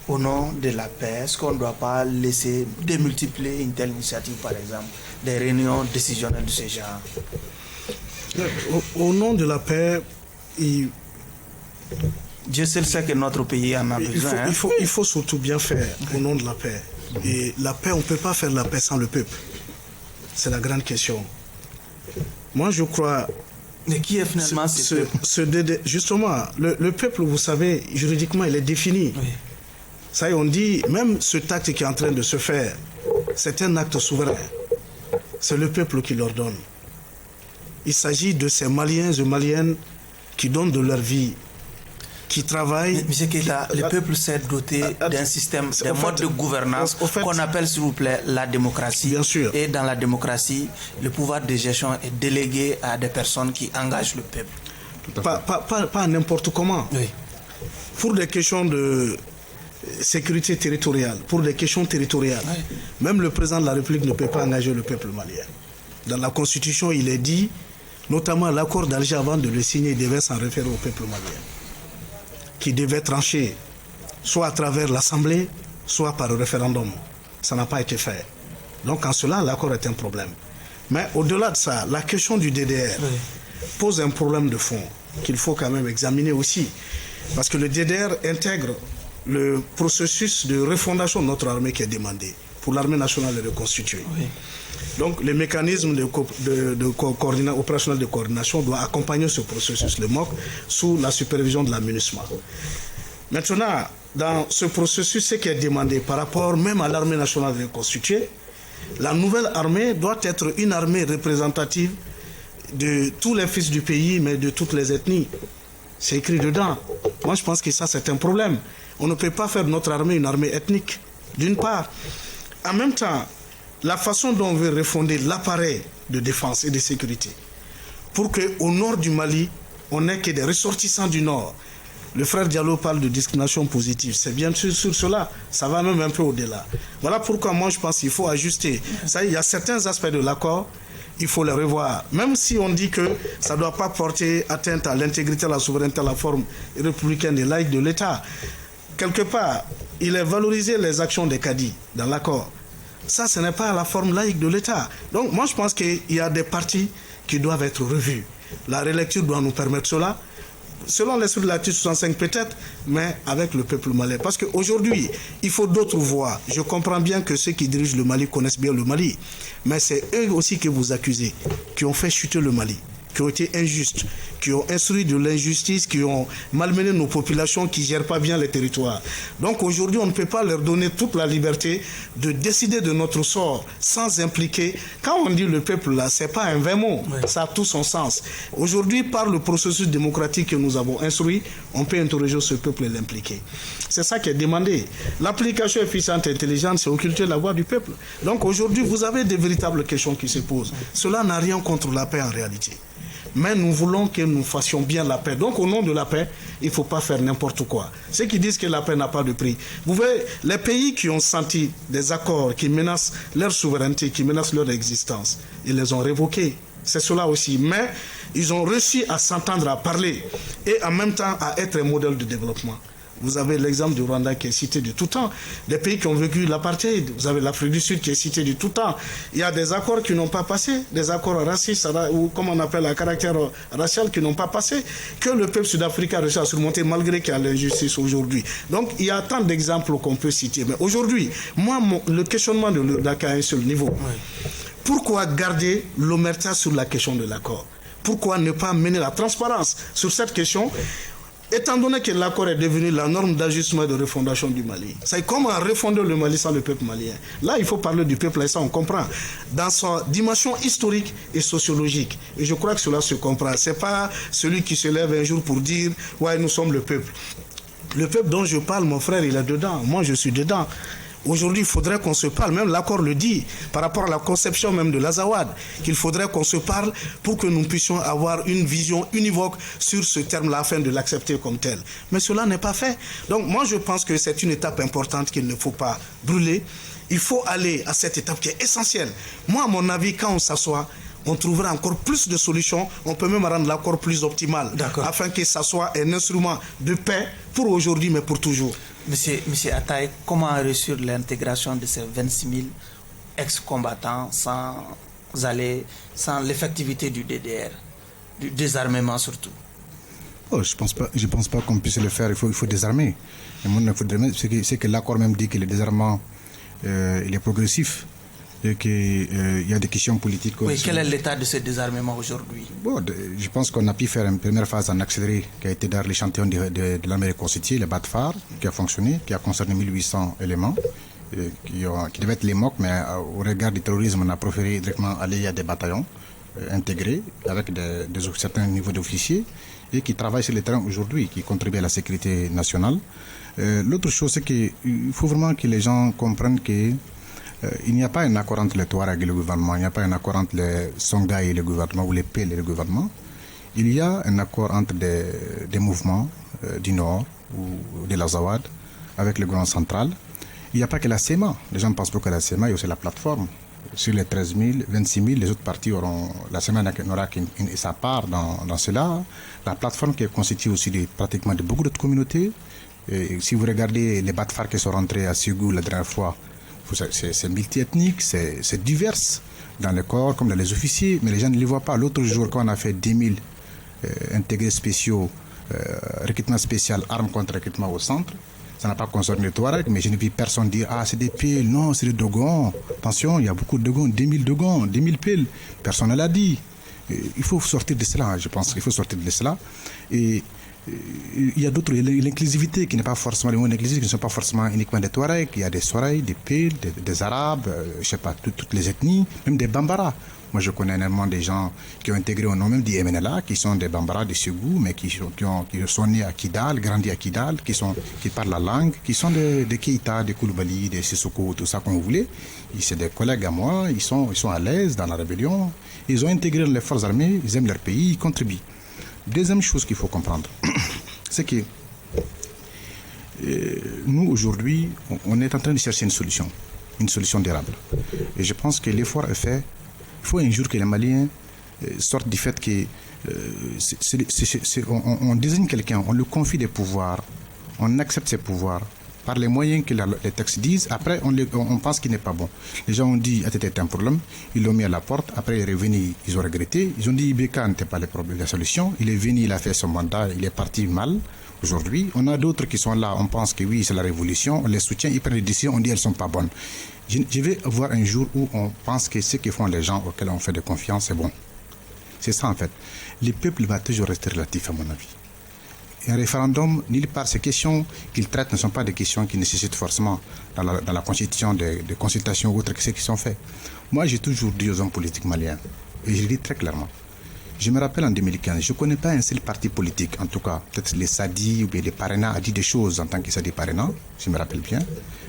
Au nom de la paix, est-ce qu'on ne doit pas laisser démultiplier une telle initiative, par exemple, des réunions décisionnelles de ce genre? Au nom de la paix, Dieu seul sait que notre pays en a besoin. Il faut surtout bien faire au nom de la paix. Et la paix, on ne peut pas faire la paix sans le peuple. C'est la grande question. Moi, je crois... Mais qui est finalement ce peuple? Justement, le peuple, vous savez, juridiquement, il est défini. Oui. Ça y est, on dit, même ce acte qui est en train de se faire, c'est un acte souverain. C'est le peuple qui l'ordonne. Il s'agit de ces Maliens et Maliennes qui donnent de leur vie, qui travaillent. Monsieur Keïta, le peuple s'est doté d'un système, d'un mode de gouvernance qu'on appelle, s'il vous plaît, la démocratie. Bien sûr. Et dans la démocratie, le pouvoir de gestion est délégué à des personnes qui engagent le peuple. Pas n'importe comment. Oui. Pour des questions de sécurité territoriale, pour des questions territoriales, oui, même le président de la République ne peut pas engager le peuple malien. Dans la Constitution, il est dit, notamment l'accord d'Alger, avant de le signer, il devait s'en référer au peuple malien, qui devait trancher soit à travers l'Assemblée, soit par le référendum. Ça n'a pas été fait. Donc en cela, l'accord est un problème. Mais au-delà de ça, la question du DDR pose un problème de fond qu'il faut quand même examiner aussi. Parce que le DDR intègre le processus de refondation de notre armée qui est demandé pour l'armée nationale reconstituée. Oui. Donc, les mécanismes opérationnels de coordination doivent accompagner ce processus, le MOC, sous la supervision de la MINUSMA. Maintenant, dans ce processus, ce qui est demandé par rapport même à l'armée nationale reconstituée, la nouvelle armée doit être une armée représentative de tous les fils du pays, mais de toutes les ethnies. C'est écrit dedans. Moi, je pense que ça, c'est un problème. On ne peut pas faire de notre armée une armée ethnique, d'une part. En même temps, la façon dont on veut refonder l'appareil de défense et de sécurité, pour qu'au nord du Mali, on n'ait que des ressortissants du nord. Le frère Diallo parle de discrimination positive. C'est bien sûr sur cela. Ça va même un peu au-delà. Voilà pourquoi moi, je pense qu'il faut ajuster. Ça, il y a certains aspects de l'accord, il faut les revoir. Même si on dit que ça ne doit pas porter atteinte à l'intégrité, à la souveraineté, à la forme républicaine et laïque de l'État. Quelque part, il est valorisé les actions des cadis dans l'accord. Ça, ce n'est pas la forme laïque de l'État. Donc moi, je pense qu'il y a des parties qui doivent être revues. La relecture doit nous permettre cela. Selon l'esprit de l'article 65 peut-être, mais avec le peuple malien. Parce qu'aujourd'hui, il faut d'autres voies. Je comprends bien que ceux qui dirigent le Mali connaissent bien le Mali. Mais c'est eux aussi que vous accusez, qui ont fait chuter le Mali, qui ont été injustes, qui ont instruit de l'injustice, qui ont malmené nos populations, qui ne gèrent pas bien les territoires. Donc aujourd'hui, on ne peut pas leur donner toute la liberté de décider de notre sort sans impliquer. Quand on dit le peuple, là, ce n'est pas un vain mot, ça a tout son sens. Aujourd'hui, par le processus démocratique que nous avons instruit, on peut interroger ce peuple et l'impliquer. C'est ça qui est demandé. L'application efficiente et intelligente, c'est occulter la voix du peuple. Donc aujourd'hui, vous avez des véritables questions qui se posent. Cela n'a rien contre la paix en réalité. Mais nous voulons que nous fassions bien la paix. Donc au nom de la paix, il ne faut pas faire n'importe quoi. Ceux qui disent que la paix n'a pas de prix. Vous voyez, les pays qui ont senti des accords qui menacent leur souveraineté, qui menacent leur existence, ils les ont révoqués. C'est cela aussi. Mais ils ont réussi à s'entendre, à parler et en même temps à être un modèle de développement. Vous avez l'exemple du Rwanda qui est cité de tout temps. Des pays qui ont vécu l'apartheid. Vous avez l'Afrique du Sud qui est cité de tout temps. Il y a des accords qui n'ont pas passé, des accords racistes, ou comme on appelle à caractère racial, qui n'ont pas passé, que le peuple sud-africain a réussi à surmonter malgré qu'il y a l'injustice aujourd'hui. Donc il y a tant d'exemples qu'on peut citer. Mais aujourd'hui, moi, le questionnement de l'URDAC à un seul niveau. Pourquoi garder l'omerta sur la question de l'accord? Pourquoi ne pas mener la transparence sur cette question? Étant donné que l'accord est devenu la norme d'ajustement et de refondation du Mali, c'est comment refonder le Mali sans le peuple malien. Là, il faut parler du peuple, et ça on comprend, dans sa dimension historique et sociologique. Et je crois que cela se comprend. Ce n'est pas celui qui se lève un jour pour dire « ouais, nous sommes le peuple ». Le peuple dont je parle, mon frère, il est dedans. Moi, je suis dedans. Aujourd'hui, il faudrait qu'on se parle, même l'accord le dit, par rapport à la conception même de l'Azawad, qu'il faudrait qu'on se parle pour que nous puissions avoir une vision univoque sur ce terme-là afin de l'accepter comme tel. Mais cela n'est pas fait. Donc moi, je pense que c'est une étape importante qu'il ne faut pas brûler. Il faut aller à cette étape qui est essentielle. Moi, à mon avis, quand on s'assoit, on trouvera encore plus de solutions. On peut même rendre l'accord plus optimal, afin que ça soit un instrument de paix pour aujourd'hui, mais pour toujours. Monsieur Ataï, comment réussir l'intégration de ces 26 000 ex-combattants sans l'effectivité du DDR, du désarmement surtout? Je pense pas qu'on puisse le faire. Il faut désarmer. C'est que l'accord même dit que le désarmement il est progressif. Et qu'il y a des questions politiques. Oui, quel est l'état de ce désarmement aujourd'hui? Je pense qu'on a pu faire une première phase en accéléré qui a été dans l'échantillon de l'armée reconstituée, le BATFAR, qui a fonctionné, qui a concerné 1800 éléments, qui devaient être les MOC, mais au regard du terrorisme, on a préféré directement aller à des bataillons intégrés avec certains niveaux d'officiers et qui travaillent sur le terrain aujourd'hui, qui contribuent à la sécurité nationale. L'autre chose, c'est qu'il faut vraiment que les gens comprennent que il n'y a pas un accord entre les Touaregs et le gouvernement, il n'y a pas un accord entre les Songhai et le gouvernement, ou les PEL et le gouvernement. Il y a un accord entre des mouvements du Nord ou de l'Azawad avec le gouvernement central. Il n'y a pas que la SEMA. Les gens pensent beaucoup à la SEMA, il y a aussi la plateforme. Sur les 13 000, 26 000, les autres partis auront... La SEMA n'aura sa part dans cela. La plateforme qui est constituée aussi pratiquement de beaucoup d'autres communautés. Et si vous regardez les BATFAR qui sont rentrés à Ségou la dernière fois, c'est multiethnique, c'est divers dans le corps comme dans les officiers, mais les gens ne les voient pas. L'autre jour, quand on a fait 10 000 intégrés spéciaux, recrutement spécial, armes contre recrutement au centre, ça n'a pas concerné les Touaregs, mais je n'ai vu personne dire « Ah, c'est des piles, non, c'est des Dogons. Attention, il y a beaucoup de Dogons, 10 000 Dogons, 10 000 piles. » Personne ne l'a dit. Il faut sortir de cela, je pense. Il faut sortir de cela. Et il y a d'autres, l'inclusivité qui n'est pas forcément, les mots inclusifs qui ne sont pas forcément uniquement des Touaregs. Il y a des Soreilles, des Piles, des Arabes, je ne sais pas, toutes les ethnies, même des Bambara. Moi, je connais énormément des gens qui ont intégré au nom même du MNLA, qui sont des Bambara, des Ségou, mais qui sont nés à Kidal, grandis à Kidal, qui parlent la langue, qui sont des Keïta, des Koulibaly, des Sissoko, tout ça comme vous voulez. C'est des collègues à moi, ils sont à l'aise dans la rébellion. Ils ont intégré les forces armées, ils aiment leur pays, ils contribuent. Deuxième chose qu'il faut comprendre, c'est que nous, aujourd'hui, on est en train de chercher une solution durable. Et je pense que l'effort est fait. Il faut un jour que les Maliens sortent du fait que on désigne quelqu'un, on lui confie des pouvoirs, on accepte ses pouvoirs, par les moyens que les textes disent. Après, on pense qu'il n'est pas bon. Les gens ont dit c'était un problème, ils l'ont mis à la porte. Après, il est revenu, ils ont regretté. Ils ont dit Ibeka n'était pas le problème, la solution. Il est venu, il a fait son mandat, il est parti mal. Aujourd'hui, on a d'autres qui sont là, on pense que oui, c'est la révolution, on les soutient, ils prennent des décisions, on dit elles ne sont pas bonnes. Je vais voir un jour où on pense que ce que font les gens auxquels on fait de confiance, c'est bon. C'est ça en fait. Le peuple va toujours rester relatif à mon avis. Un référendum, nulle part, ces questions qu'il traite ne sont pas des questions qui nécessitent forcément dans la constitution de consultations ou autres que ceux qui sont faits. Moi, j'ai toujours dit aux hommes politiques maliens, et je le dis très clairement, je me rappelle en 2015, je ne connais pas un seul parti politique, en tout cas, peut-être les Sadi ou bien les Parena a dit des choses en tant que Sadi Parena, je me rappelle bien,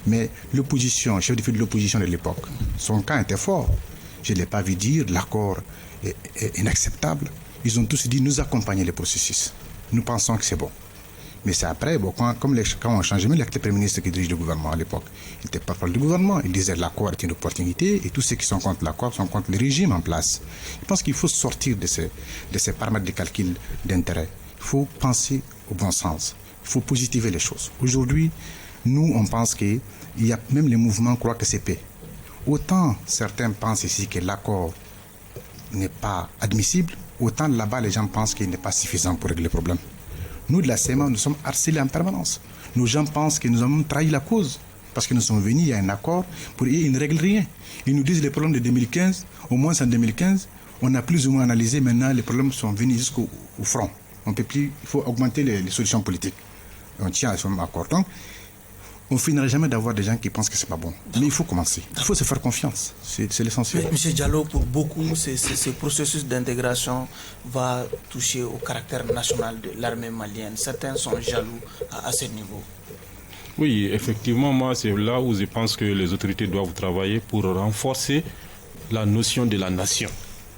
mais l'opposition, chef de file de l'opposition de l'époque, son camp était fort. Je ne l'ai pas vu dire, l'accord est inacceptable. Ils ont tous dit, nous accompagner le processus. Nous pensons que c'est bon. Mais c'est après, bon, quand on a changé, même l'acteur Premier ministre qui dirige le gouvernement à l'époque, il n'était pas parle du gouvernement. Il disait l'accord est une opportunité et tous ceux qui sont contre l'accord sont contre le régime en place. Je pense qu'il faut sortir de ces paramètres de calcul d'intérêt. Il faut penser au bon sens. Il faut positiver les choses. Aujourd'hui, nous, on pense qu'il y a même les mouvements croient que c'est paix. Autant certains pensent ici que l'accord n'est pas admissible, autant là-bas, les gens pensent qu'il n'est pas suffisant pour régler le problème. Nous, de la CMA, nous sommes harcelés en permanence. Nos gens pensent que nous avons trahi la cause parce que nous sommes venus, il y a un accord, ils ne règlent rien. Ils nous disent les problèmes de 2015, au moins en 2015, on a plus ou moins analysé, maintenant les problèmes sont venus jusqu'au front. On peut plus, il faut augmenter les solutions politiques. On tient à ce même accord. Donc, on finira jamais d'avoir des gens qui pensent que c'est pas bon. Mais il faut commencer. Il faut se faire confiance. C'est l'essentiel. M. Diallo, pour beaucoup, ce processus d'intégration va toucher au caractère national de l'armée malienne. Certains sont jaloux à ce niveau. Oui, effectivement, moi, c'est là où je pense que les autorités doivent travailler pour renforcer la notion de la nation.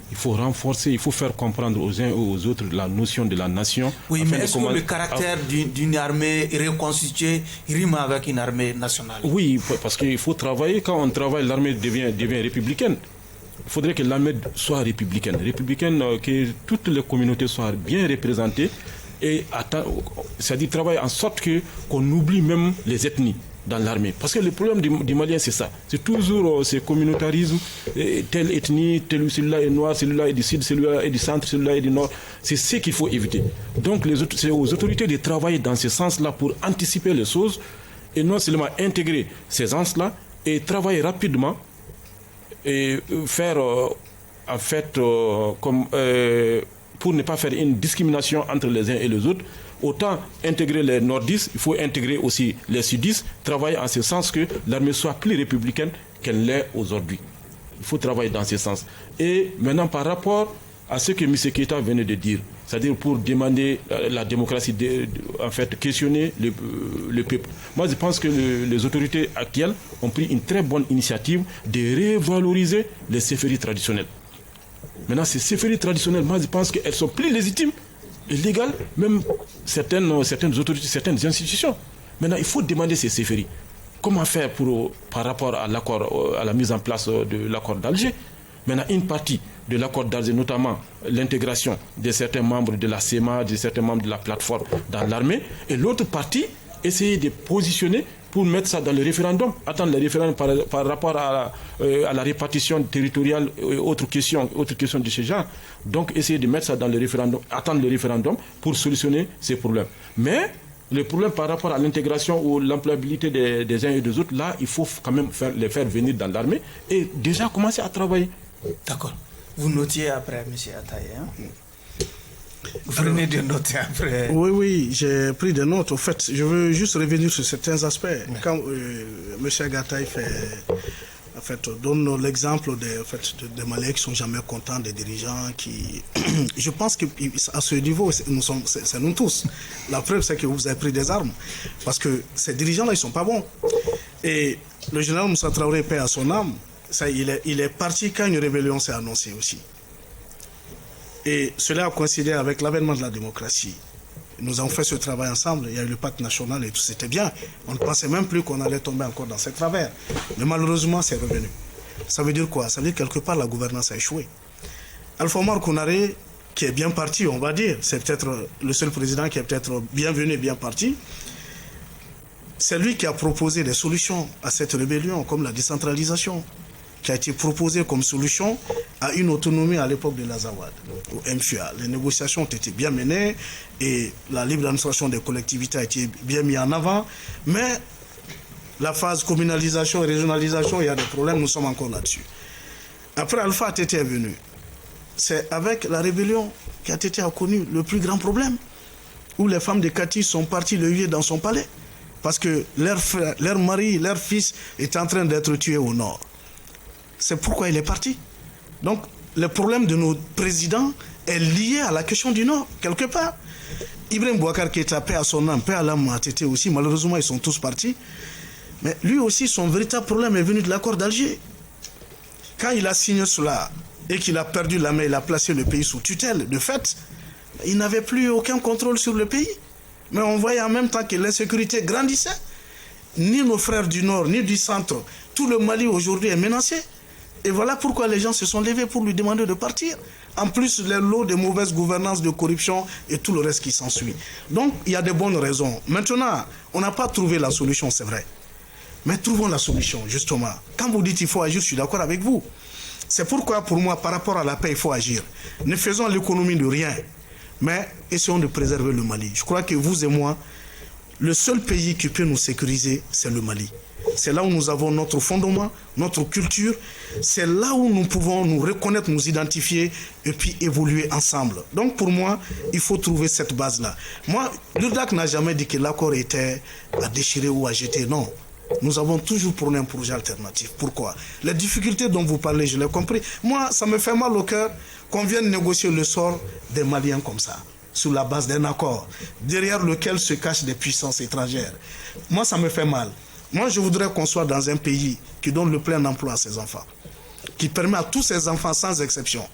Il faut renforcer, il faut faire comprendre aux uns et aux autres la notion de la nation. Oui, mais est-ce que le caractère d'une armée reconstituée rime avec une armée nationale? Oui, parce qu'il faut travailler. Quand on travaille, l'armée devient républicaine. Il faudrait que l'armée soit républicaine. Républicaine, que toutes les communautés soient bien représentées. Et c'est-à-dire travailler en sorte qu'on oublie même les ethnies dans l'armée. Parce que le problème du Malien, c'est ça. C'est toujours ce communautarisme, telle ethnie, celui-là est noir, celui-là est du sud, celui-là est du centre, celui-là est du nord. C'est ce qu'il faut éviter. Donc c'est aux autorités de travailler dans ce sens-là pour anticiper les choses et non seulement intégrer ces gens-là et travailler rapidement et faire en fait pour ne pas faire une discrimination entre les uns et les autres. Autant intégrer les nordistes, il faut intégrer aussi les sudistes, travailler en ce sens que l'armée soit plus républicaine qu'elle l'est aujourd'hui. Il faut travailler dans ce sens. Et maintenant, par rapport à ce que M. Keïta venait de dire, c'est-à-dire pour demander la démocratie, en fait, questionner le peuple. Moi, je pense que les autorités actuelles ont pris une très bonne initiative de revaloriser les séféries traditionnelles. Maintenant, ces séféries traditionnelles, moi, je pense qu'elles sont plus légitimes et légales, même certaines autorités, certaines institutions. Maintenant, il faut demander ces séféries. Comment faire par rapport à l'accord, à la mise en place de l'accord d'Alger? Maintenant, une partie de l'accord d'Alger, notamment l'intégration de certains membres de la CEMA, de certains membres de la plateforme dans l'armée, et l'autre partie, essayer de positionner pour mettre ça dans le référendum, attendre le référendum par rapport à la répartition territoriale et autres questions de ce genre. Donc, essayer de mettre ça dans le référendum, attendre le référendum pour solutionner ces problèmes. Mais le problème par rapport à l'intégration ou l'employabilité des uns et des autres, là, il faut quand même les faire venir dans l'armée et déjà commencer à travailler. D'accord. Vous notiez après, M. Ataye, hein? Vous venez de noter après. Oui, j'ai pris des notes. Au fait, je veux juste revenir sur certains aspects. Oui. Quand M. Gataï donne l'exemple des Maliens qui ne sont jamais contents, des dirigeants qui... Je pense qu'à ce niveau, c'est nous tous. La preuve, c'est que vous avez pris des armes. Parce que ces dirigeants-là, ils ne sont pas bons. Et le général Moussa Traoré, paix à son âme, ça, il est parti quand une rébellion s'est annoncée aussi. Et cela a coïncidé avec l'avènement de la démocratie. Nous avons fait ce travail ensemble, il y a eu le pacte national et tout, c'était bien. On ne pensait même plus qu'on allait tomber encore dans ce travers. Mais malheureusement, c'est revenu. Ça veut dire quoi? Ça veut dire quelque part la gouvernance a échoué. Alpha Omar Kounaré, qui est bien parti, on va dire, c'est peut-être le seul président qui est peut-être bienvenu et bien parti. c'est lui qui a proposé des solutions à cette rébellion, comme la décentralisation, qui a été proposée comme solution à une autonomie à l'époque de l'Azawad, au MFUA. Les négociations ont été bien menées et la libre administration des collectivités a été bien mise en avant, mais la phase communalisation et régionalisation, il y a des problèmes, nous sommes encore là-dessus. Après, Alpha Tété est venu. C'est avec la rébellion qu'Atété a connu le plus grand problème, où les femmes de Kati sont parties le huer dans son palais, parce que leur frère, leur mari, leur fils est en train d'être tués au nord. C'est pourquoi il est parti. Donc, le problème de nos présidents est lié à la question du nord, quelque part. Ibrahim Boubacar Keïta, paix à son âme, paix à l'âme à Tété aussi, malheureusement, ils sont tous partis. Mais lui aussi, son véritable problème est venu de l'accord d'Alger. Quand il a signé cela et qu'il a perdu la main, il a placé le pays sous tutelle, de fait, il n'avait plus aucun contrôle sur le pays. Mais on voyait en même temps que l'insécurité grandissait. Ni nos frères du nord, ni du centre, tout le Mali aujourd'hui est menacé. Et voilà pourquoi les gens se sont levés pour lui demander de partir. En plus, les lots de mauvaise gouvernance, de corruption et tout le reste qui s'ensuit. Donc, il y a de bonnes raisons. Maintenant, on n'a pas trouvé la solution, c'est vrai. Mais trouvons la solution, justement. Quand vous dites qu'il faut agir, je suis d'accord avec vous. C'est pourquoi, pour moi, par rapport à la paix, il faut agir. Ne faisons l'économie de rien, mais essayons de préserver le Mali. Je crois que vous et moi, le seul pays qui peut nous sécuriser, c'est le Mali. C'est là où nous avons notre fondement, notre culture. C'est là où nous pouvons nous reconnaître, nous identifier et puis évoluer ensemble. Donc pour moi, il faut trouver cette base-là. Moi, l'URDAC n'a jamais dit que l'accord était à déchirer ou à jeter. Non. Nous avons toujours prôné un projet alternatif. Pourquoi? Les difficultés dont vous parlez, je l'ai compris. Moi, ça me fait mal au cœur qu'on vienne négocier le sort des Maliens comme ça, sur la base d'un accord, derrière lequel se cachent des puissances étrangères. Moi, ça me fait mal. Moi, je voudrais qu'on soit dans un pays qui donne le plein emploi à ses enfants, qui permet à tous ses enfants, sans exception,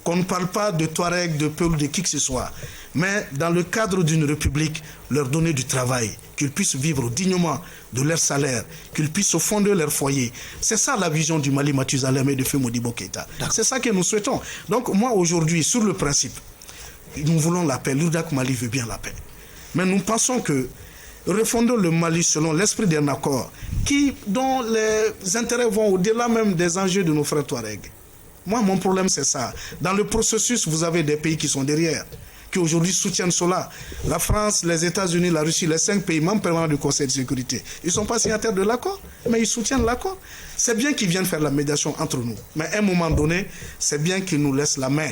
qu'on ne parle pas de Touareg, de Peul, de qui que ce soit, mais dans le cadre d'une république, leur donner du travail, qu'ils puissent vivre dignement de leur salaire, qu'ils puissent fonder leur foyer. C'est ça la vision du Mali Mathusalem et de Feu Modibo Keïta. C'est ça que nous souhaitons. Donc moi, aujourd'hui, sur le principe, nous voulons la paix. L'URDAC Mali veut bien la paix. Mais nous pensons que refondons le Mali selon l'esprit d'un accord dont les intérêts vont au-delà même des enjeux de nos frères Touaregs. Moi, mon problème, c'est ça. Dans le processus, vous avez des pays qui sont derrière, qui aujourd'hui soutiennent cela. La France, les États-Unis, la Russie, les 5 pays membres permanents du Conseil de sécurité. Ils ne sont pas signataires de l'accord, mais ils soutiennent l'accord. C'est bien qu'ils viennent faire la médiation entre nous. Mais à un moment donné, c'est bien qu'ils nous laissent la main.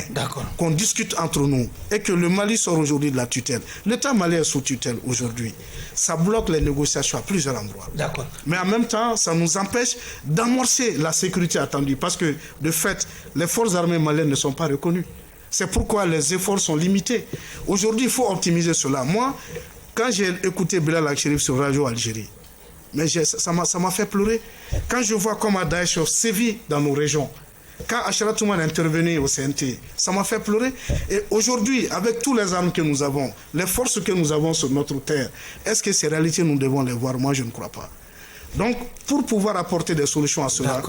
Qu'on discute entre nous. Et que le Mali sort aujourd'hui de la tutelle. L'État malien est sous tutelle aujourd'hui. Ça bloque les négociations à plusieurs endroits. Mais en même temps, ça nous empêche d'amorcer la sécurité attendue. Parce que, de fait, les forces armées maliennes ne sont pas reconnues. C'est pourquoi les efforts sont limités. Aujourd'hui, il faut optimiser cela. Moi, quand j'ai écouté Bilal Al-Chérif sur Radio Algérie, mais ça m'a fait pleurer. Quand je vois comment Daesh sévit dans nos régions, quand Achara Touman est intervenu au CNT, ça m'a fait pleurer. Et aujourd'hui, avec tous les armes que nous avons, les forces que nous avons sur notre terre, est-ce que ces réalités, nous devons les voir? Moi, je ne crois pas. Donc, pour pouvoir apporter des solutions à cela,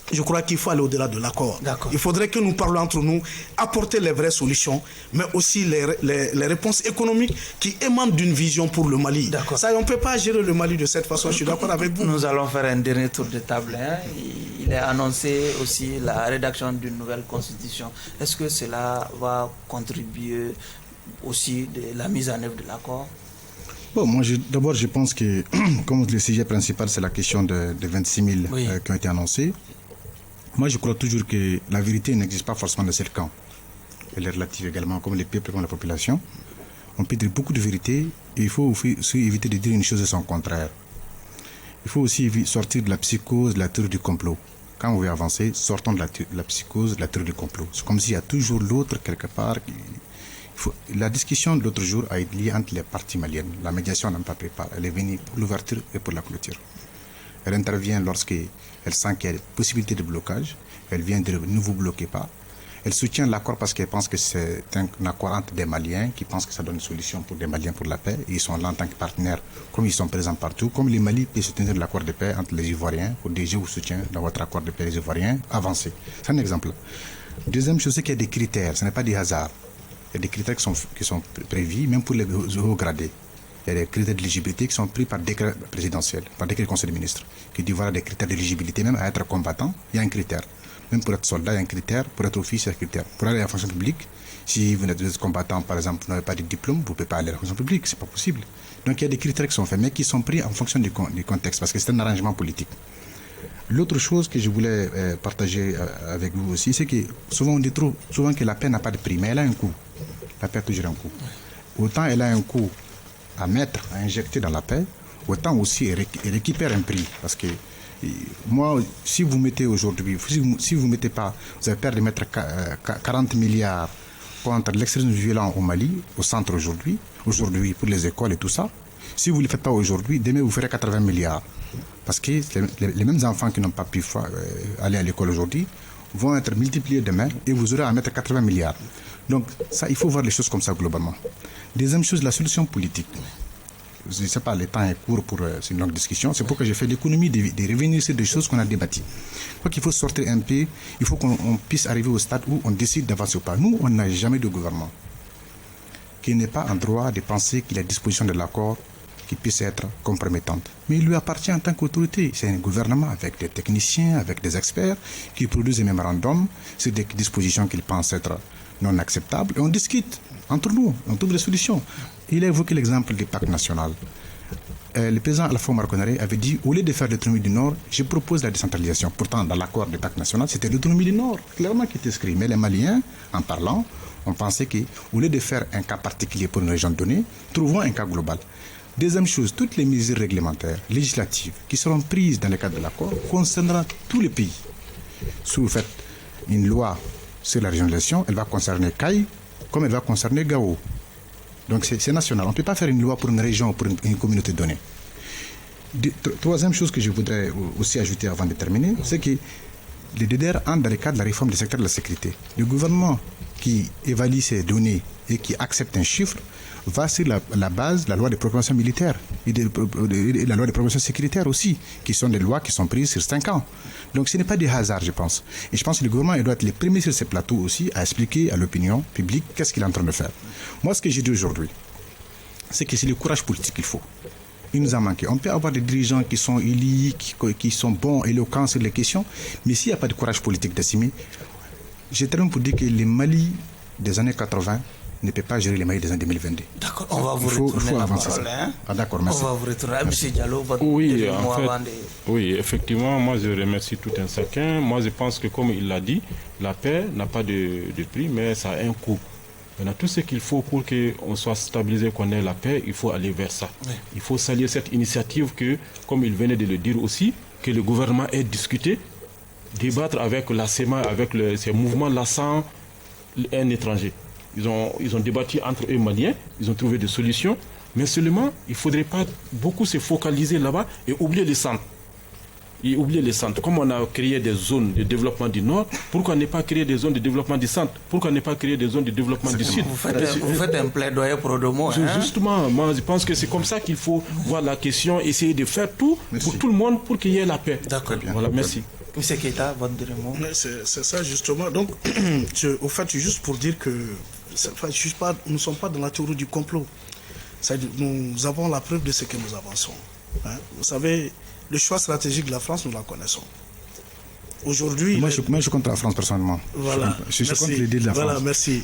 je crois qu'il faut aller au-delà de l'accord. Il faudrait que nous parlions entre nous, apporter les vraies solutions, mais aussi les réponses économiques qui émanent d'une vision pour le Mali. Ça, on ne peut pas gérer le Mali de cette façon, je suis d'accord avec vous. Nous allons faire un dernier tour de table. Il est annoncé aussi la rédaction d'une nouvelle constitution. Est-ce que cela va contribuer aussi de la mise en œuvre de l'accord? Bon, moi, d'abord, je pense que, comme le sujet principal, c'est la question de 26 000 qui ont été annoncés. Moi, je crois toujours que la vérité n'existe pas forcément dans seul camp. Elle est relative également, comme les peuples, comme la population. On peut dire beaucoup de vérité et il faut aussi éviter de dire une chose et son contraire. Il faut aussi sortir de la psychose, de la théorie du complot. Quand on veut avancer, sortons de la psychose, de la théorie du complot. C'est comme s'il y a toujours l'autre quelque part. La discussion de l'autre jour a été liée entre les parties maliennes. La médiation n'a pas préparé. Elle est venue pour l'ouverture et pour la clôture. Elle intervient lorsqu'elle sent qu'il y a des possibilités de blocage. Elle vient dire ne vous bloquez pas. Elle soutient l'accord parce qu'elle pense que c'est un accord entre des Maliens qui pensent que ça donne une solution pour des Maliens pour la paix. Et ils sont là en tant que partenaires, comme ils sont présents partout. Comme les Mali peuvent soutenir l'accord de paix entre les Ivoiriens, pour des jeux vous soutient dans votre accord de paix les Ivoiriens, avancez. C'est un exemple. Deuxième chose, c'est qu'il y a des critères, ce n'est pas des hasards. Il y a des critères qui sont prévus, même pour les hauts gradés. il y a des critères d'éligibilité qui sont pris par décret présidentiel, par décret du Conseil des ministres, qui dit voilà des critères d'éligibilité, même à être combattant, il y a un critère. Même pour être soldat, il y a un critère, pour être officier, il y a un critère. Pour aller à la fonction publique, si vous êtes combattant, par exemple, vous n'avez pas de diplôme, vous ne pouvez pas aller à la fonction publique, c'est pas possible. Donc il y a des critères qui sont faits, mais qui sont pris en fonction du contexte, parce que c'est un arrangement politique. L'autre chose que je voulais partager avec vous aussi, c'est que souvent on dit trop souvent que la paix n'a pas de prix, mais elle a un coût. La paix a toujours un coût. Autant elle a un coût à mettre, à injecter dans la paix, autant aussi elle récupère un prix. Parce que moi, si vous mettez aujourd'hui, si vous mettez pas, vous avez peur de mettre 40 milliards contre l'extrémisme violent au Mali, au centre aujourd'hui pour les écoles et tout ça. Si vous ne le faites pas aujourd'hui, demain vous ferez 80 milliards. Parce que les mêmes enfants qui n'ont pas pu aller à l'école aujourd'hui vont être multipliés demain et vous aurez à mettre 80 milliards. Donc ça, il faut voir les choses comme ça globalement. Deuxième chose, la solution politique. Je ne sais pas, le temps est court pour une longue discussion. C'est pourquoi j'ai fait l'économie de revenir sur des choses qu'on a débattues. Je crois qu'il faut sortir un peu, il faut qu'on puisse arriver au stade où on décide d'avancer ou pas. Nous, on n'a jamais de gouvernement qui n'est pas en droit de penser qu'il a disposition de l'accord qui puisse être compromettante. Mais il lui appartient en tant qu'autorité. C'est un gouvernement avec des techniciens, avec des experts qui produisent des mémorandums sur des dispositions qu'ils pensent être non acceptables. Et on discute entre nous, on trouve des solutions. Il a évoqué l'exemple du pacte national. Le président Alpha Oumar Konaré avait dit, au lieu de faire l'autonomie du Nord, je propose la décentralisation. Pourtant, dans l'accord du pacte national, c'était l'autonomie du Nord, clairement qui était écrit. Mais les Maliens, en parlant, on pensait qu'au lieu de faire un cas particulier pour une région donnée, trouvons un cas global. Deuxième chose, toutes les mesures réglementaires, législatives, qui seront prises dans le cadre de l'accord, concerneront tous les pays. Si vous faites une loi sur la régionalisation, elle va concerner Caille, comme elle va concerner Gao. Donc c'est national. On ne peut pas faire une loi pour une région ou pour une communauté donnée. Troisième chose que je voudrais aussi ajouter avant de terminer, c'est que le DDR entre dans le cadre de la réforme du secteur de la sécurité. Le gouvernement qui évalue ces données et qui accepte un chiffre va sur la base de la loi de proclamation militaire et la loi de proclamation sécuritaire aussi, qui sont des lois qui sont prises sur 5 ans. Donc ce n'est pas du hasard, je pense. Et je pense que le gouvernement doit être le premier sur ces plateaux aussi à expliquer à l'opinion publique qu'est-ce qu'il est en train de faire. Moi, ce que j'ai dit aujourd'hui, c'est que c'est le courage politique qu'il faut. Il nous a manqué. On peut avoir des dirigeants qui sont élus, qui sont bons, éloquents sur les questions, mais s'il n'y a pas de courage politique d'assumer, j'ai terminé pour dire que le Mali des années 80 ne peut pas gérer les Mali des années 2022. D'accord, on va vous retourner la parole. D'accord, merci. On va vous retourner. M. Diallo, votre oui, en fait, oui, effectivement, moi je remercie tout un chacun. Moi je pense que comme il l'a dit, la paix n'a pas de prix, mais ça a un coût. Maintenant, tout ce qu'il faut pour qu'on soit stabilisé, qu'on ait la paix, il faut aller vers ça. Oui. Il faut saluer cette initiative que, comme il venait de le dire aussi, que le gouvernement ait discuté, débattre avec la CEMA, avec ces mouvements-là sans un étranger. Ils ont débattu entre eux Maliens, ils ont trouvé des solutions, mais seulement il ne faudrait pas beaucoup se focaliser là-bas et oublier les centres. Comme on a créé des zones de développement du Nord, pourquoi ne pas créer des zones de développement du Centre? Pourquoi ne pas créer des zones de développement du Sud? Vous faites un plaidoyer pour le mot. Justement, moi je pense que c'est comme ça qu'il faut voir la question, essayer de faire tout pour tout le monde pour qu'il y ait la paix. D'accord. Voilà, merci. M. Keita, votre dernier mot. C'est ça justement. Donc, au fait, juste pour dire que nous ne sommes pas dans la théorie du complot. Nous avons la preuve de ce que nous avançons. Vous savez, le choix stratégique de la France, nous la connaissons. Aujourd'hui... Moi, je suis contre la France personnellement. Voilà. Je suis contre l'idée de la France. Voilà, merci.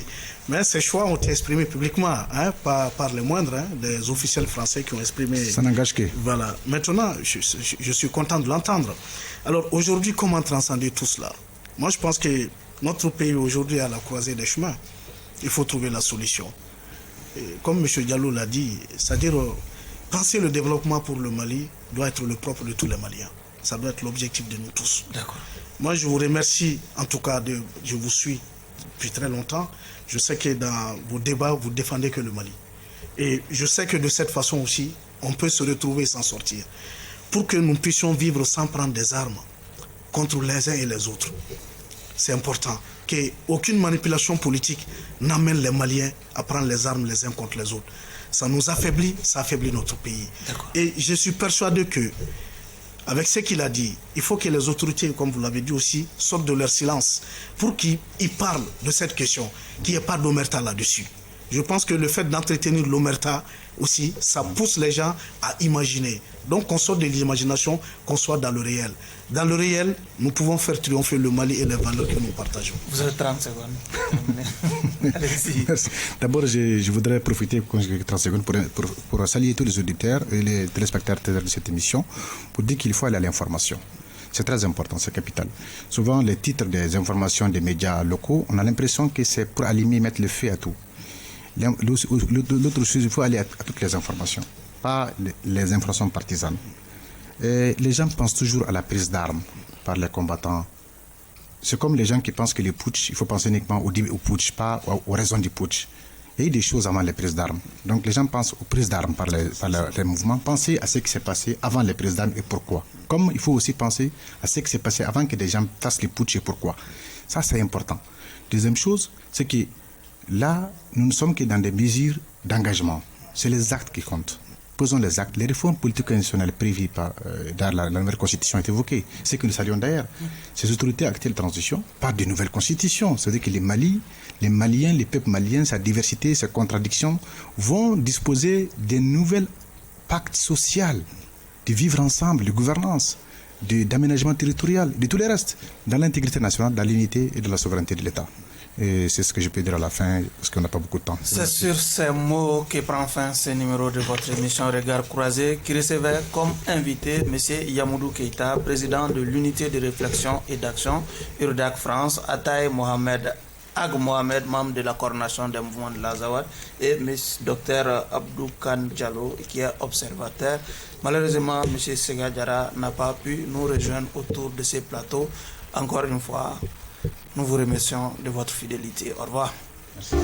Mais ces choix ont été exprimés publiquement, par les moindres, des officiels français qui ont exprimé... Ça n'engage que... Voilà. Maintenant, je suis content de l'entendre. Alors, aujourd'hui, comment transcender tout cela? Moi, je pense que notre pays aujourd'hui est à la croisée des chemins. Il faut trouver la solution. Et comme M. Diallo l'a dit, c'est-à-dire... penser le développement pour le Mali doit être le propre de tous les Maliens. Ça doit être l'objectif de nous tous. D'accord. Moi, je vous remercie, en tout cas, je vous suis depuis très longtemps. Je sais que dans vos débats, vous défendez que le Mali. Et je sais que de cette façon aussi, on peut se retrouver et s'en sortir. Pour que nous puissions vivre sans prendre des armes contre les uns et les autres. C'est important qu'aucune manipulation politique n'amène les Maliens à prendre les armes les uns contre les autres. Ça nous affaiblit, ça affaiblit notre pays. Et je suis persuadé que, avec ce qu'il a dit, il faut que les autorités, comme vous l'avez dit aussi, sortent de leur silence pour qu'ils parlent de cette question, qu'il n'y ait pas d'omerta là-dessus. Je pense que le fait d'entretenir l'omerta aussi, ça pousse les gens à imaginer. Donc qu'on sorte de l'imagination, qu'on soit dans le réel. Dans le réel, nous pouvons faire triompher le Mali et les valeurs que nous partageons. Vous avez 30 secondes. Allez-y. Merci. D'abord, je voudrais profiter de 30 secondes pour saluer tous les auditeurs et les téléspectateurs de cette émission pour dire qu'il faut aller à l'information. C'est très important, c'est capital. Souvent, les titres des informations des médias locaux, on a l'impression que c'est pour allumer, mettre le feu à tout. L'autre chose, il faut aller à toutes les informations, pas les informations partisanes. Et les gens pensent toujours à la prise d'armes par les combattants. C'est comme les gens qui pensent que le putsch, il faut penser uniquement au putsch, pas aux raisons du putsch. Il y a eu des choses avant les prises d'armes. Donc les gens pensent aux prises d'armes par les mouvements. Pensez à ce qui s'est passé avant les prises d'armes et pourquoi. Comme il faut aussi penser à ce qui s'est passé avant que des gens fassent les putsch et pourquoi. Ça, c'est important. Deuxième chose, c'est que là, nous ne sommes que dans des mesures d'engagement. C'est les actes qui comptent. Posons les actes. Les réformes politiques institutionnelles prévues dans la nouvelle constitution est évoquée. C'est que nous saluons d'ailleurs. Ces autorités actuelles de transition parlent de nouvelle constitution. C'est-à-dire que les Maliens, les peuples maliens, sa diversité, ses contradictions, vont disposer de nouveaux pactes sociaux, de vivre ensemble, de gouvernance, d'aménagement territorial, de tout le reste, dans l'intégrité nationale, dans l'unité et dans la souveraineté de l'État. Et c'est ce que je peux dire à la fin, parce qu'on n'a pas beaucoup de temps. C'est sur ces mots que prend fin ce numéro de votre émission Regard Croisé, qui recevait comme invité M. Yamoudou Keïta, président de l'unité de réflexion et d'action URDAC France, Ataï Mohamed Ag Mohamed, membre de la coordination des mouvements de l'Azawad, et M. Dr Abdou Khan Diallo, qui est observateur. Malheureusement, M. Sega Diarra n'a pas pu nous rejoindre autour de ces plateaux. Encore une fois, nous vous remercions de votre fidélité. Au revoir. Merci.